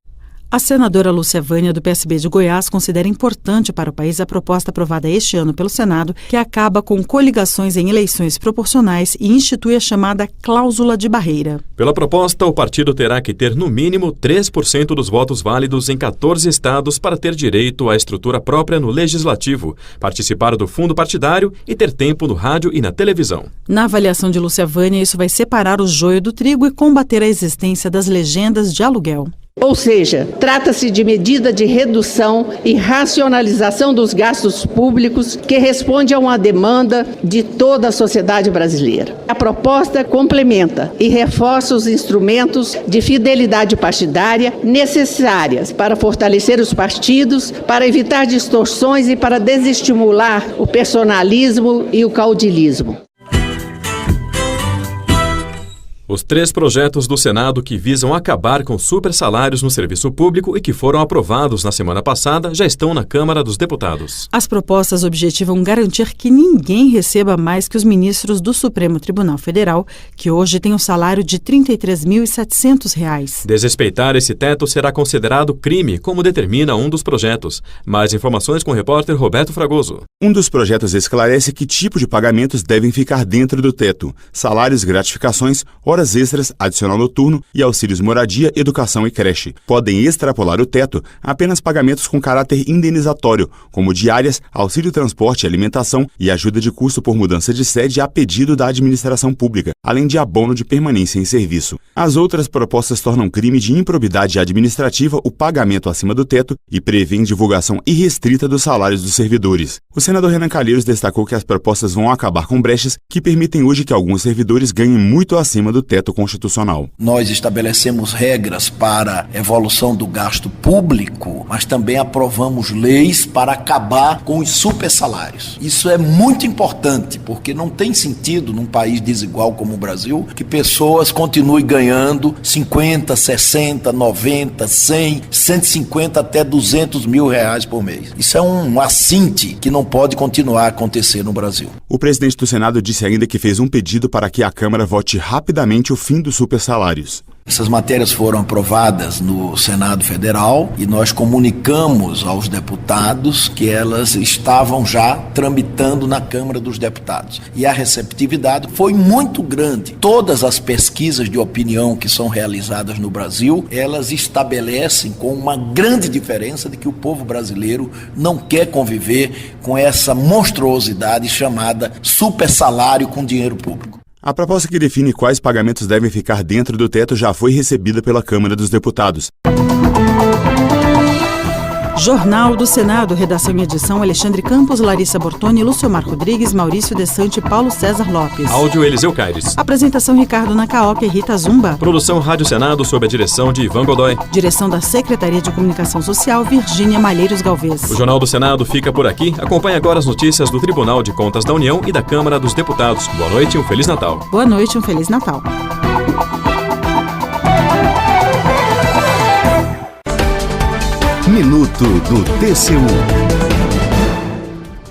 A senadora Lúcia Vânia, do PSB de Goiás, considera importante para o país a proposta aprovada este ano pelo Senado, que acaba com coligações em eleições proporcionais e institui a chamada cláusula de barreira. Pela proposta, o partido terá que ter no mínimo 3% dos votos válidos em 14 estados para ter direito à estrutura própria no legislativo, participar do fundo partidário e ter tempo no rádio e na televisão. Na avaliação de Lúcia Vânia, isso vai separar o joio do trigo e combater a existência das legendas de aluguel. Ou seja, trata-se de medida de redução e racionalização dos gastos públicos que responde a uma demanda de toda a sociedade brasileira. A proposta complementa e reforça os instrumentos de fidelidade partidária necessárias para fortalecer os partidos, para evitar distorções e para desestimular o personalismo e o caudilismo. Os 3 projetos do Senado que visam acabar com supersalários no serviço público e que foram aprovados na semana passada já estão na Câmara dos Deputados. As propostas objetivam garantir que ninguém receba mais que os ministros do Supremo Tribunal Federal, que hoje têm um salário de R$ 33.700. Desrespeitar esse teto será considerado crime, como determina um dos projetos. Mais informações com o repórter Roberto Fragoso. Um dos projetos esclarece que tipo de pagamentos devem ficar dentro do teto: salários, gratificações, horas extras, adicional noturno e auxílios moradia, educação e creche. Podem extrapolar o teto apenas pagamentos com caráter indenizatório, como diárias, auxílio transporte e alimentação e ajuda de custo por mudança de sede a pedido da administração pública, além de abono de permanência em serviço. As outras propostas tornam crime de improbidade administrativa o pagamento acima do teto e prevêem divulgação irrestrita dos salários dos servidores. O senador Renan Calheiros destacou que as propostas vão acabar com brechas que permitem hoje que alguns servidores ganhem muito acima do teto constitucional. Nós estabelecemos regras para evolução do gasto público, mas também aprovamos leis para acabar com os supersalários. Isso é muito importante, porque não tem sentido num país desigual como o Brasil que pessoas continuem ganhando 50, 60, 90, 100, 150 até 200 mil reais por mês. Isso é um assinte que não pode continuar a acontecer no Brasil. O presidente do Senado disse ainda que fez um pedido para que a Câmara vote rapidamente o fim dos supersalários. Essas matérias foram aprovadas no Senado Federal e nós comunicamos aos deputados que elas estavam já tramitando na Câmara dos Deputados. E a receptividade foi muito grande. Todas as pesquisas de opinião que são realizadas no Brasil, elas estabelecem com uma grande diferença de que o povo brasileiro não quer conviver com essa monstruosidade chamada supersalário com dinheiro público. A proposta que define quais pagamentos devem ficar dentro do teto já foi recebida pela Câmara dos Deputados. Jornal do Senado, redação e edição Alexandre Campos, Larissa Bortoni, Luciomar Rodrigues, Maurício Desante e Paulo César Lopes. Áudio Eliseu Caires. Apresentação Ricardo Nacaoca e Rita Zumba. Produção Rádio Senado sob a direção de Ivan Godoy. Direção da Secretaria de Comunicação Social, Virgínia Malheiros Galvez. O Jornal do Senado fica por aqui. Acompanhe agora as notícias do Tribunal de Contas da União e da Câmara dos Deputados. Boa noite e um Feliz Natal. Boa noite e um Feliz Natal. Minuto do TCU.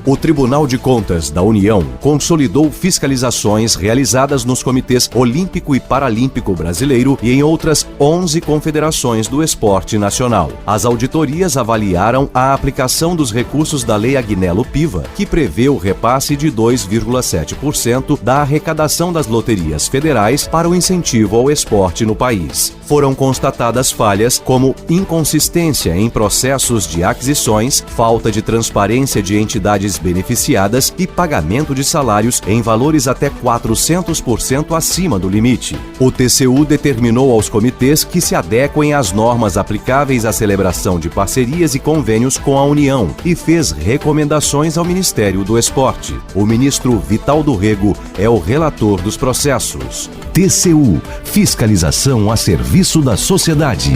O Tribunal de Contas da União consolidou fiscalizações realizadas nos comitês Olímpico e Paralímpico Brasileiro e em outras 11 confederações do esporte nacional. As auditorias avaliaram a aplicação dos recursos da Lei Agnello-Piva, que prevê o repasse de 2,7% da arrecadação das loterias federais para o incentivo ao esporte no país. Foram constatadas falhas como inconsistência em processos de aquisições, falta de transparência de entidades beneficiadas e pagamento de salários em valores até 400% acima do limite. O TCU determinou aos comitês que se adequem às normas aplicáveis à celebração de parcerias e convênios com a União e fez recomendações ao Ministério do Esporte. O ministro Vital do Rego é o relator dos processos. TCU, fiscalização a serviço da sociedade.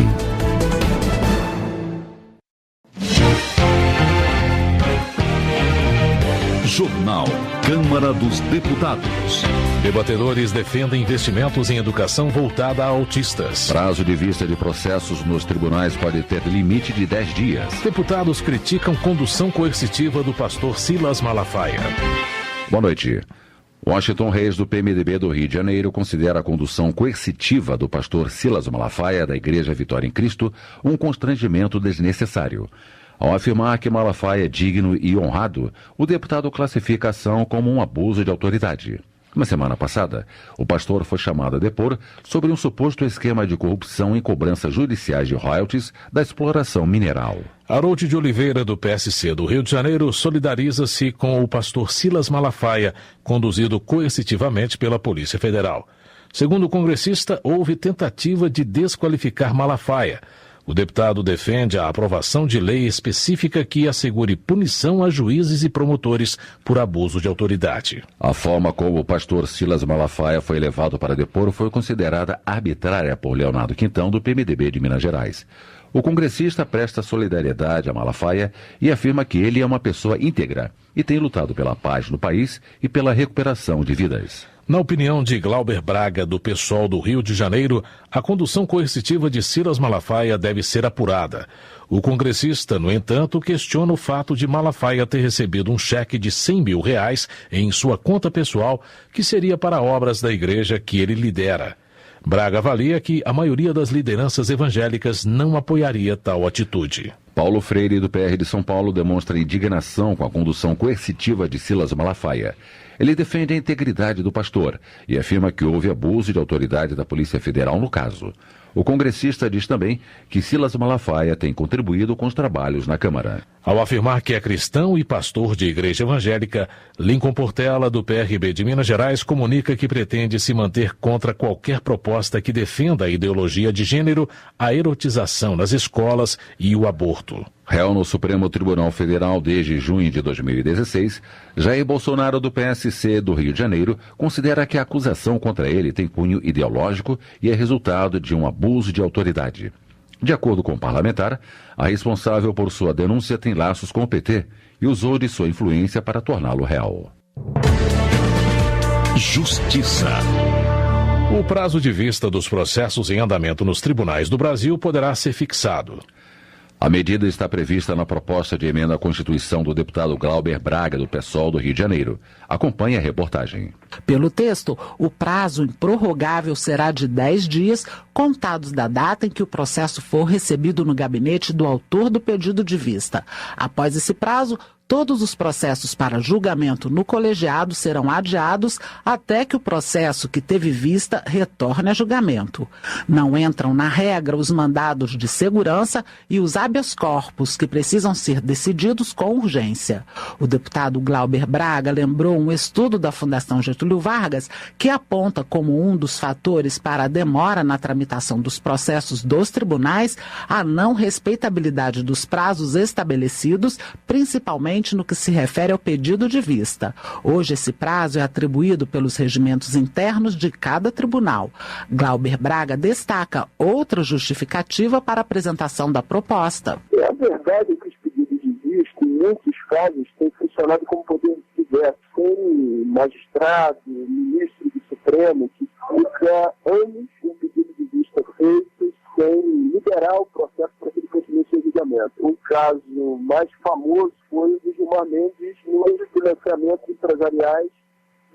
Jornal Câmara dos Deputados. Debatedores defendem investimentos em educação voltada a autistas. Prazo de vista de processos nos tribunais pode ter limite de 10 dias. Deputados criticam condução coercitiva do pastor Silas Malafaia. Boa noite. Washington Reis, do PMDB do Rio de Janeiro, considera a condução coercitiva do pastor Silas Malafaia, da Igreja Vitória em Cristo, um constrangimento desnecessário. Ao afirmar que Malafaia é digno e honrado, o deputado classifica a ação como um abuso de autoridade. Na semana passada, o pastor foi chamado a depor sobre um suposto esquema de corrupção em cobranças judiciais de royalties da exploração mineral. Harold de Oliveira, do PSC do Rio de Janeiro, solidariza-se com o pastor Silas Malafaia, conduzido coercitivamente pela Polícia Federal. Segundo o congressista, houve tentativa de desqualificar Malafaia. O deputado defende a aprovação de lei específica que assegure punição a juízes e promotores por abuso de autoridade. A forma como o pastor Silas Malafaia foi levado para depor foi considerada arbitrária por Leonardo Quintão, do PMDB de Minas Gerais. O congressista presta solidariedade a Malafaia e afirma que ele é uma pessoa íntegra e tem lutado pela paz no país e pela recuperação de vidas. Na opinião de Glauber Braga, do PSOL do Rio de Janeiro, a condução coercitiva de Silas Malafaia deve ser apurada. O congressista, no entanto, questiona o fato de Malafaia ter recebido um cheque de R$100 mil em sua conta pessoal, que seria para obras da igreja que ele lidera. Braga avalia que a maioria das lideranças evangélicas não apoiaria tal atitude. Paulo Freire, do PR de São Paulo, demonstra indignação com a condução coercitiva de Silas Malafaia. Ele defende a integridade do pastor e afirma que houve abuso de autoridade da Polícia Federal no caso. O congressista diz também que Silas Malafaia tem contribuído com os trabalhos na Câmara. Ao afirmar que é cristão e pastor de igreja evangélica, Lincoln Portela, do PRB de Minas Gerais, comunica que pretende se manter contra qualquer proposta que defenda a ideologia de gênero, a erotização nas escolas e o aborto. Réu no Supremo Tribunal Federal desde junho de 2016, Jair Bolsonaro, do PSC do Rio de Janeiro, considera que a acusação contra ele tem cunho ideológico e é resultado de um abuso de autoridade. De acordo com o parlamentar, a responsável por sua denúncia tem laços com o PT e usou de sua influência para torná-lo réu. Justiça. O prazo de vista dos processos em andamento nos tribunais do Brasil poderá ser fixado. A medida está prevista na proposta de emenda à Constituição do deputado Glauber Braga, do PSOL do Rio de Janeiro. Acompanhe a reportagem. Pelo texto, o prazo improrrogável será de 10 dias, contados da data em que o processo for recebido no gabinete do autor do pedido de vista. Após esse prazo, todos os processos para julgamento no colegiado serão adiados até que o processo que teve vista retorne a julgamento. Não entram na regra os mandados de segurança e os habeas corpus, que precisam ser decididos com urgência. O deputado Glauber Braga lembrou um estudo da Fundação Getúlio Vargas que aponta como um dos fatores para a demora na tramitação dos processos dos tribunais a não respeitabilidade dos prazos estabelecidos, principalmente no que se refere ao pedido de vista. Hoje, esse prazo é atribuído pelos regimentos internos de cada tribunal. Glauber Braga destaca outra justificativa para a apresentação da proposta. A verdade é que os pedidos de vista, em muitos casos, têm funcionado como poder diverso. Tem magistrado, ministro do Supremo, que fica anos com o pedido de vista feito sem liberar o processo para que ele continue seu julgamento. O caso mais famoso foi o do Gilmar Mendes no financiamento de empresariais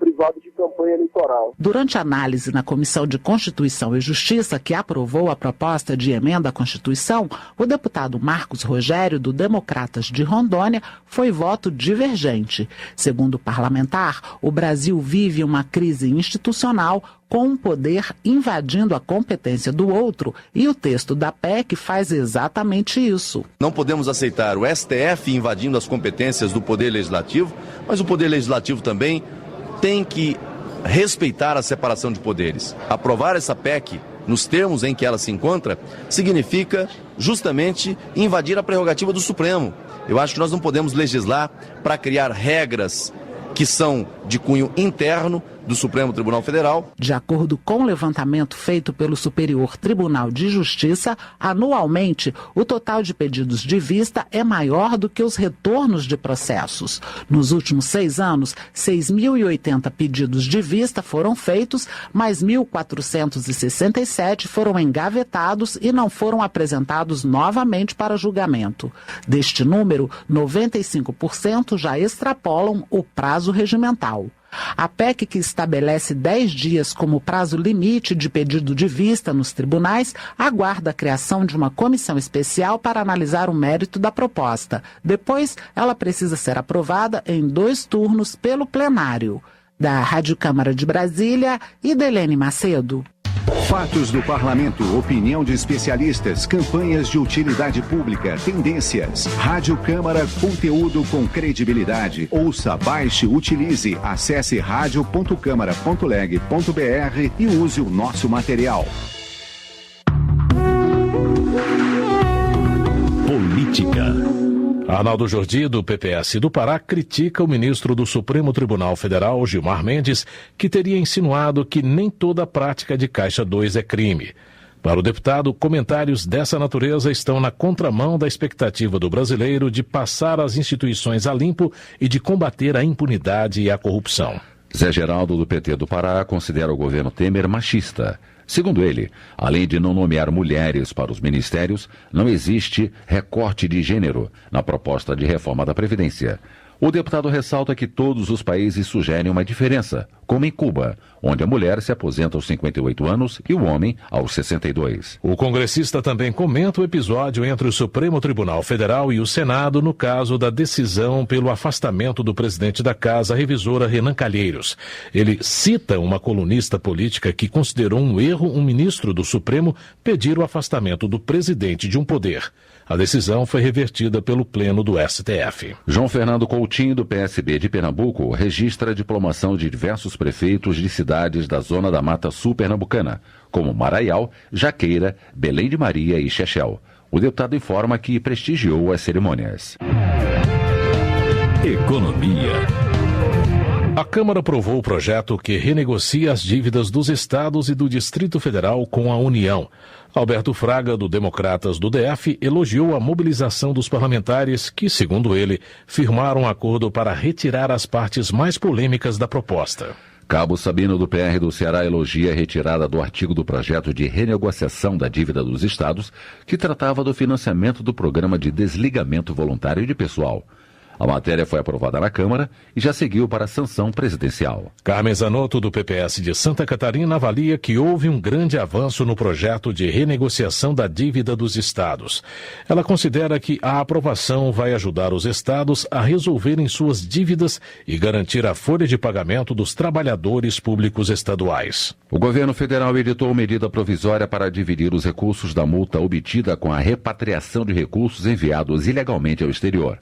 privados de campanha eleitoral. Durante a análise na Comissão de Constituição e Justiça, que aprovou a proposta de emenda à Constituição, o deputado Marcos Rogério, do Democratas de Rondônia, foi voto divergente. Segundo o parlamentar, o Brasil vive uma crise institucional com um poder invadindo a competência do outro, e o texto da PEC faz exatamente isso. Não podemos aceitar o STF invadindo as competências do Poder Legislativo, mas o Poder Legislativo também tem que respeitar a separação de poderes. Aprovar essa PEC, nos termos em que ela se encontra, significa justamente invadir a prerrogativa do Supremo. Eu acho que nós não podemos legislar para criar regras que são de cunho interno do Supremo Tribunal Federal. De acordo com o levantamento feito pelo Superior Tribunal de Justiça, anualmente o total de pedidos de vista é maior do que os retornos de processos. Nos últimos 6 anos, 6.080 pedidos de vista foram feitos, mas 1.467 foram engavetados e não foram apresentados novamente para julgamento. Deste número, 95% já extrapolam o prazo regimental. A PEC, que estabelece 10 dias como prazo limite de pedido de vista nos tribunais, aguarda a criação de uma comissão especial para analisar o mérito da proposta. Depois, ela precisa ser aprovada em 2 turnos pelo plenário. Da Rádio Câmara de Brasília, Idelene Macedo. Fatos do Parlamento, opinião de especialistas, campanhas de utilidade pública, tendências. Rádio Câmara, conteúdo com credibilidade. Ouça, baixe, utilize. Acesse radio.câmara.leg.br e use o nosso material. Política. Arnaldo Jordi, do PPS do Pará, critica o ministro do Supremo Tribunal Federal, Gilmar Mendes, que teria insinuado que nem toda prática de Caixa 2 é crime. Para o deputado, comentários dessa natureza estão na contramão da expectativa do brasileiro de passar as instituições a limpo e de combater a impunidade e a corrupção. Zé Geraldo, do PT do Pará, considera o governo Temer machista. Segundo ele, além de não nomear mulheres para os ministérios, não existe recorte de gênero na proposta de reforma da Previdência. O deputado ressalta que todos os países sugerem uma diferença, como em Cuba, onde a mulher se aposenta aos 58 anos e o homem aos 62. O congressista também comenta o episódio entre o Supremo Tribunal Federal e o Senado no caso da decisão pelo afastamento do presidente da Casa Revisora, Renan Calheiros. Ele cita uma colunista política que considerou um erro um ministro do Supremo pedir o afastamento do presidente de um poder. A decisão foi revertida pelo Pleno do STF. João Fernando Coutinho, do PSB de Pernambuco, registra a diplomação de diversos prefeitos de cidades da Zona da Mata Sul Pernambucana, como Maraial, Jaqueira, Belém de Maria e Chechel. O deputado informa que prestigiou as cerimônias. Economia. A Câmara aprovou o projeto que renegocia as dívidas dos estados e do Distrito Federal com a União. Alberto Fraga, do Democratas do DF, elogiou a mobilização dos parlamentares que, segundo ele, firmaram um acordo para retirar as partes mais polêmicas da proposta. Cabo Sabino do PR do Ceará elogia a retirada do artigo do projeto de renegociação da dívida dos estados, que tratava do financiamento do programa de desligamento voluntário de pessoal. A matéria foi aprovada na Câmara e já seguiu para a sanção presidencial. Carmen Zanotto, do PPS de Santa Catarina, avalia que houve um grande avanço no projeto de renegociação da dívida dos estados. Ela considera que a aprovação vai ajudar os estados a resolverem suas dívidas e garantir a folha de pagamento dos trabalhadores públicos estaduais. O governo federal editou medida provisória para dividir os recursos da multa obtida com a repatriação de recursos enviados ilegalmente ao exterior.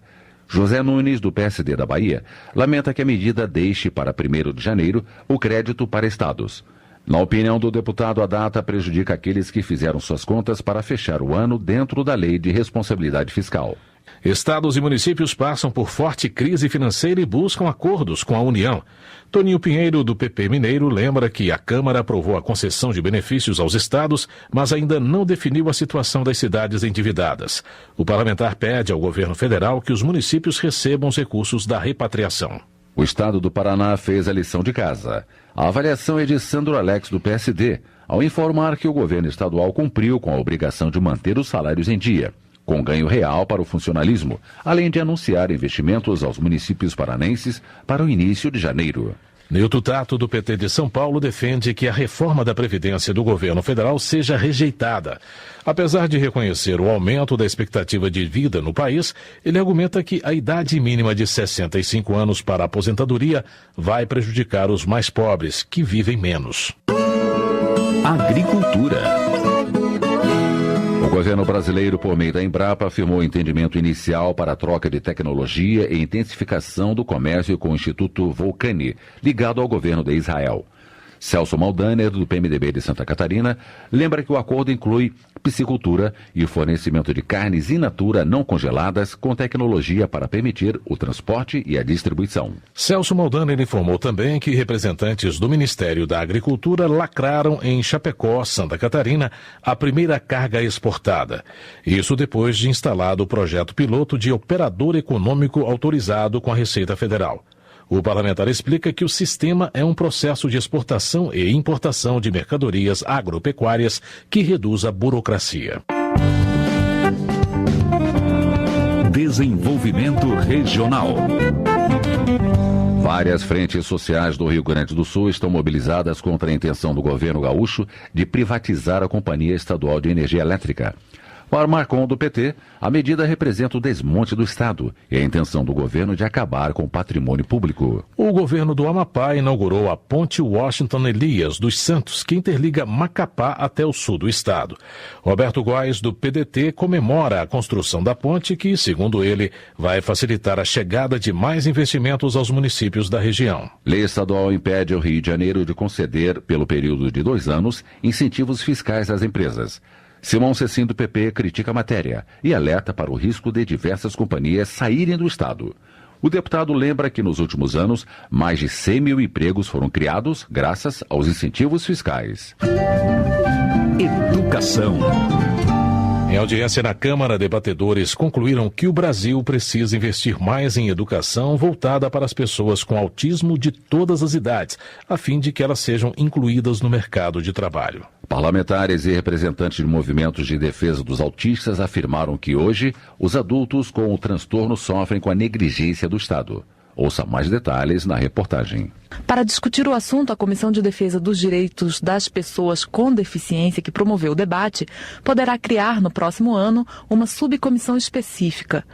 José Nunes, do PSD da Bahia, lamenta que a medida deixe para 1º de janeiro o crédito para estados. Na opinião do deputado, a data prejudica aqueles que fizeram suas contas para fechar o ano dentro da Lei de Responsabilidade Fiscal. Estados e municípios passam por forte crise financeira e buscam acordos com a União. Toninho Pinheiro, do PP Mineiro, lembra que a Câmara aprovou a concessão de benefícios aos estados, mas ainda não definiu a situação das cidades endividadas. O parlamentar pede ao governo federal que os municípios recebam os recursos da repatriação. O estado do Paraná fez a lição de casa. A avaliação é de Sandro Alex, do PSD, ao informar que o governo estadual cumpriu com a obrigação de manter os salários em dia, com ganho real para o funcionalismo, além de anunciar investimentos aos municípios paranenses para o início de janeiro. Nilton Tato, do PT de São Paulo, defende que a reforma da Previdência do governo federal seja rejeitada. Apesar de reconhecer o aumento da expectativa de vida no país, ele argumenta que a idade mínima de 65 anos para a aposentadoria vai prejudicar os mais pobres, que vivem menos. Agricultura. O governo brasileiro, por meio da Embrapa, firmou o entendimento inicial para a troca de tecnologia e intensificação do comércio com o Instituto Volcani, ligado ao governo de Israel. Celso Maldaner, do PMDB de Santa Catarina, lembra que o acordo inclui piscicultura e o fornecimento de carnes in natura não congeladas com tecnologia para permitir o transporte e a distribuição. Celso Maldaner informou também que representantes do Ministério da Agricultura lacraram em Chapecó, Santa Catarina, a primeira carga exportada. Isso depois de instalado o projeto piloto de operador econômico autorizado com a Receita Federal. O parlamentar explica que o sistema é um processo de exportação e importação de mercadorias agropecuárias que reduz a burocracia. Desenvolvimento regional. Várias frentes sociais do Rio Grande do Sul estão mobilizadas contra a intenção do governo gaúcho de privatizar a Companhia Estadual de Energia Elétrica. Para Marcon, do PT, a medida representa o desmonte do Estado e a intenção do governo de acabar com o patrimônio público. O governo do Amapá inaugurou a Ponte Washington Elias dos Santos, que interliga Macapá até o sul do estado. Roberto Góes, do PDT, comemora a construção da ponte que, segundo ele, vai facilitar a chegada de mais investimentos aos municípios da região. Lei estadual impede ao Rio de Janeiro de conceder, pelo período de 2 anos, incentivos fiscais às empresas. Simão Cecim, do PP, critica a matéria e alerta para o risco de diversas companhias saírem do Estado. O deputado lembra que nos últimos anos, mais de 100 mil empregos foram criados graças aos incentivos fiscais. Educação. Em audiência na Câmara, debatedores concluíram que o Brasil precisa investir mais em educação voltada para as pessoas com autismo de todas as idades, a fim de que elas sejam incluídas no mercado de trabalho. Parlamentares e representantes de movimentos de defesa dos autistas afirmaram que hoje os adultos com o transtorno sofrem com a negligência do Estado. Ouça mais detalhes na reportagem. Para discutir o assunto, a Comissão de Defesa dos Direitos das Pessoas com Deficiência, que promoveu o debate, poderá criar no próximo ano uma subcomissão específica.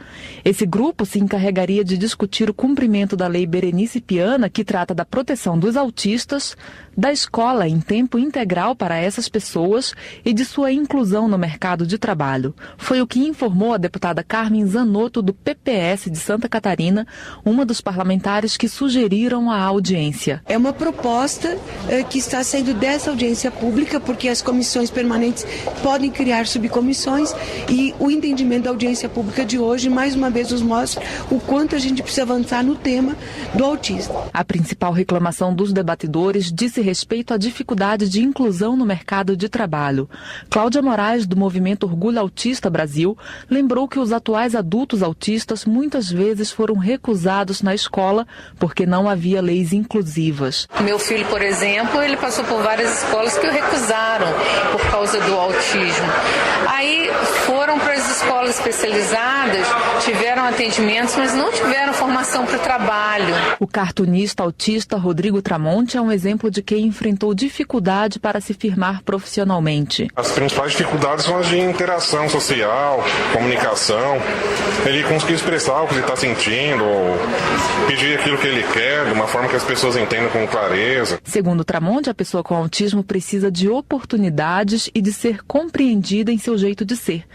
Esse grupo se encarregaria de discutir o cumprimento da Lei Berenice Piana, que trata da proteção dos autistas, da escola em tempo integral para essas pessoas e de sua inclusão no mercado de trabalho. Foi o que informou a deputada Carmen Zanotto, do PPS de Santa Catarina, uma dos parlamentares que sugeriram a audiência. É uma proposta que está saindo dessa audiência pública, porque as comissões permanentes podem criar subcomissões, e o entendimento da audiência pública de hoje, mais uma vez, nos mostra o quanto a gente precisa avançar no tema do autismo. A principal reclamação dos debatedores disse respeito à dificuldade de inclusão no mercado de trabalho. Cláudia Moraes, do Movimento Orgulho Autista Brasil, lembrou que os atuais adultos autistas muitas vezes foram recusados na escola porque não havia leis inclusivas inclusivas. Meu filho, por exemplo, ele passou por várias escolas que o recusaram por causa do autismo. Aí foram para as escolas especializadas, tiveram atendimentos, mas não tiveram formação para o trabalho. O cartunista autista Rodrigo Tramonte é um exemplo de quem enfrentou dificuldade para se firmar profissionalmente. As principais dificuldades são as de interação social, comunicação. Ele conseguir expressar o que ele está sentindo, pedir aquilo que ele quer, de uma forma que as pessoas entendam com clareza. Segundo Tramonte, a pessoa com autismo precisa de oportunidades e de ser compreendida em seu jeito de ser.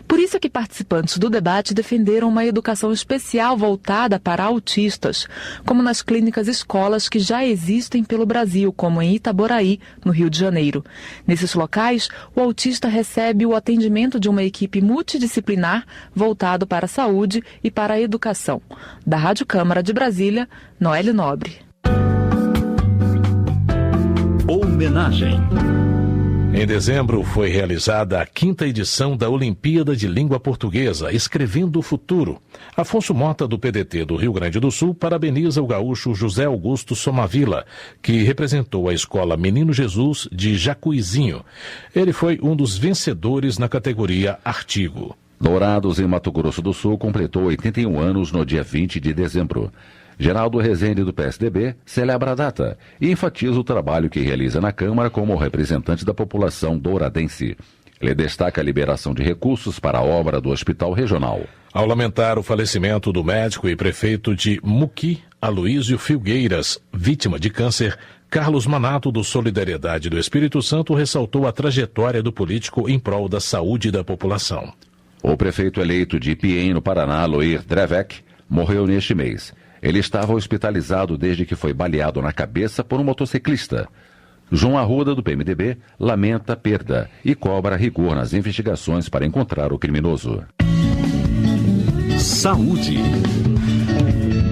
Por isso é que participantes do debate defenderam uma educação especial voltada para autistas, como nas clínicas escolas que já existem pelo Brasil, como em Itaboraí, no Rio de Janeiro. Nesses locais, o autista recebe o atendimento de uma equipe multidisciplinar voltado para a saúde e para a educação. Da Rádio Câmara de Brasília, Noelle Nobre. Homenagem. Em dezembro foi realizada a 5ª edição da Olimpíada de Língua Portuguesa, Escrevendo o Futuro. Afonso Mota, do PDT do Rio Grande do Sul, parabeniza o gaúcho José Augusto Somavila, que representou a escola Menino Jesus de Jacuizinho. Ele foi um dos vencedores na categoria Artigo. Dourados, em Mato Grosso do Sul, completou 81 anos no dia 20 de dezembro. Geraldo Rezende, do PSDB, celebra a data e enfatiza o trabalho que realiza na Câmara como representante da população douradense. Ele destaca a liberação de recursos para a obra do Hospital Regional. Ao lamentar o falecimento do médico e prefeito de Muqui, Aloísio Filgueiras, vítima de câncer, Carlos Manato, do Solidariedade do Espírito Santo, ressaltou a trajetória do político em prol da saúde da população. O prefeito eleito de Ipiem, no Paraná, Loir Drevec, morreu neste mês. Ele estava hospitalizado desde que foi baleado na cabeça por um motociclista. João Arruda, do PMDB, lamenta a perda e cobra rigor nas investigações para encontrar o criminoso. Saúde.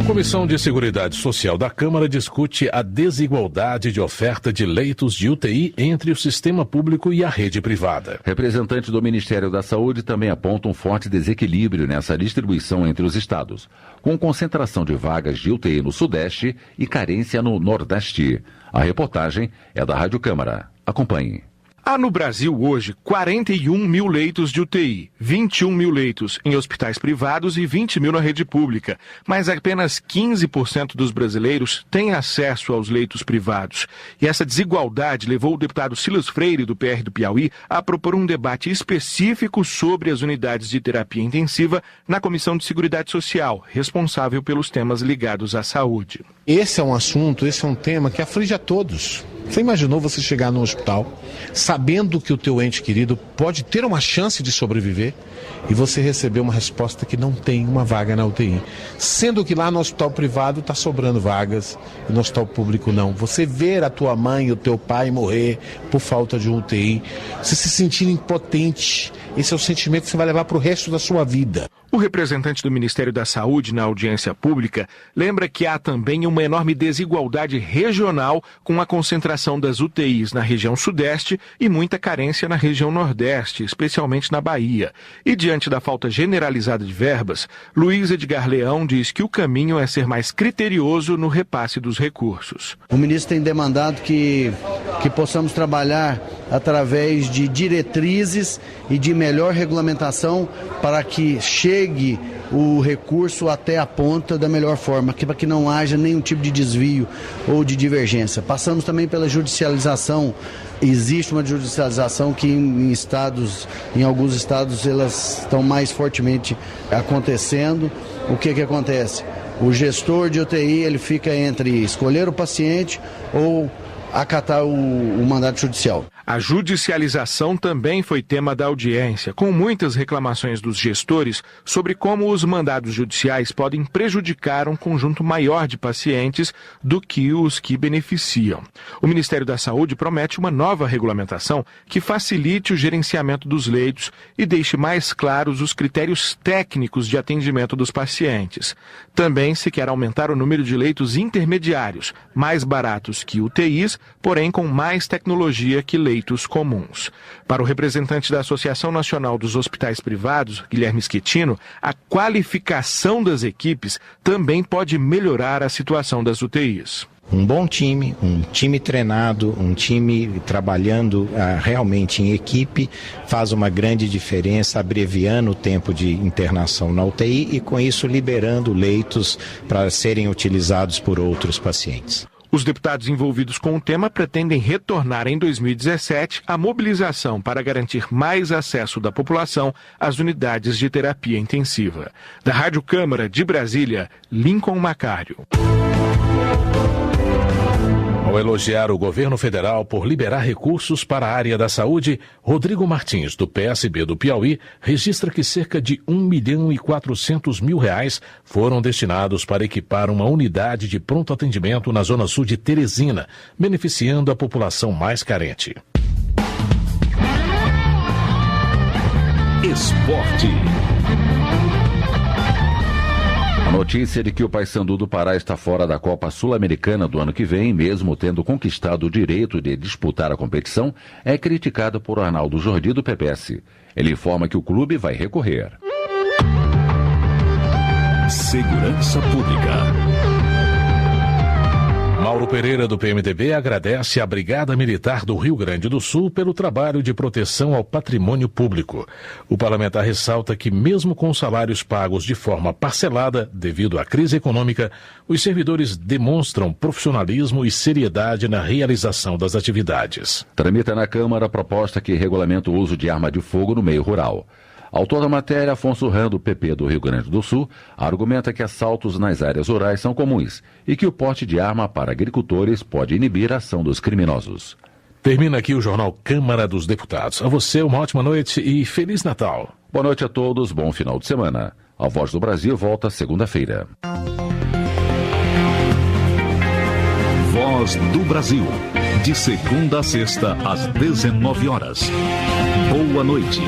A Comissão de Seguridade Social da Câmara discute a desigualdade de oferta de leitos de UTI entre o sistema público e a rede privada. Representantes do Ministério da Saúde também apontam um forte desequilíbrio nessa distribuição entre os estados, com concentração de vagas de UTI no Sudeste e carência no Nordeste. A reportagem é da Rádio Câmara. Acompanhe. Há no Brasil hoje 41 mil leitos de UTI, 21 mil leitos em hospitais privados e 20 mil na rede pública. Mas apenas 15% dos brasileiros têm acesso aos leitos privados. E essa desigualdade levou o deputado Silas Freire, do PR do Piauí, a propor um debate específico sobre as unidades de terapia intensiva na Comissão de Seguridade Social, responsável pelos temas ligados à saúde. Esse é um assunto, esse é um tema que aflige a todos. Você imaginou você chegar no hospital sabendo que o teu ente querido pode ter uma chance de sobreviver e você receber uma resposta que não tem uma vaga na UTI, sendo que lá no hospital privado está sobrando vagas e no hospital público não. Você ver a tua mãe e o teu pai morrer por falta de UTI, você se sentir impotente, esse é o sentimento que você vai levar para o resto da sua vida. O representante do Ministério da Saúde na audiência pública lembra que há também uma enorme desigualdade regional com a concentração das UTIs na região Sudeste e muita carência na região Nordeste, especialmente na Bahia. E diante da falta generalizada de verbas, Luiz Edgar Leão diz que o caminho é ser mais criterioso no repasse dos recursos. O ministro tem demandado que possamos trabalhar através de diretrizes e de melhor regulamentação para que chegue o recurso até a ponta da melhor forma, para que não haja nenhum tipo de desvio ou de divergência. Passamos também pela judicialização. Existe uma judicialização que em alguns estados, elas estão mais fortemente acontecendo. O que acontece? O gestor de UTI, ele fica entre escolher o paciente ou acatar o mandato judicial. A judicialização também foi tema da audiência, com muitas reclamações dos gestores sobre como os mandados judiciais podem prejudicar um conjunto maior de pacientes do que os que beneficiam. O Ministério da Saúde promete uma nova regulamentação que facilite o gerenciamento dos leitos e deixe mais claros os critérios técnicos de atendimento dos pacientes. Também se quer aumentar o número de leitos intermediários, mais baratos que UTIs, porém com mais tecnologia que leitos comuns. Para o representante da Associação Nacional dos Hospitais Privados, Guilherme Schettino, a qualificação das equipes também pode melhorar a situação das UTIs. Um bom time, um time treinado, um time trabalhando realmente em equipe, faz uma grande diferença, abreviando o tempo de internação na UTI e com isso liberando leitos para serem utilizados por outros pacientes. Os deputados envolvidos com o tema pretendem retornar em 2017 à mobilização para garantir mais acesso da população às unidades de terapia intensiva. Da Rádio Câmara de Brasília, Lincoln Macário. Ao elogiar o governo federal por liberar recursos para a área da saúde, Rodrigo Martins, do PSB do Piauí, registra que cerca de R$1.400.000 foram destinados para equipar uma unidade de pronto atendimento na Zona Sul de Teresina, beneficiando a população mais carente. Esporte. A notícia de que o Paysandu do Pará está fora da Copa Sul-Americana do ano que vem, mesmo tendo conquistado o direito de disputar a competição, é criticada por Arnaldo Jordi do PPS. Ele informa que o clube vai recorrer. Segurança Pública. Mauro Pereira, do PMDB, agradece à Brigada Militar do Rio Grande do Sul pelo trabalho de proteção ao patrimônio público. O parlamentar ressalta que, mesmo com salários pagos de forma parcelada devido à crise econômica, os servidores demonstram profissionalismo e seriedade na realização das atividades. Tramita na Câmara a proposta que regulamenta o uso de arma de fogo no meio rural. Autor da matéria, Afonso Ram, do PP do Rio Grande do Sul, argumenta que assaltos nas áreas rurais são comuns e que o porte de arma para agricultores pode inibir a ação dos criminosos. Termina aqui o Jornal Câmara dos Deputados. A você, uma ótima noite e Feliz Natal. Boa noite a todos, bom final de semana. A Voz do Brasil volta segunda-feira. Voz do Brasil. De segunda a sexta, às 19 horas. Boa noite.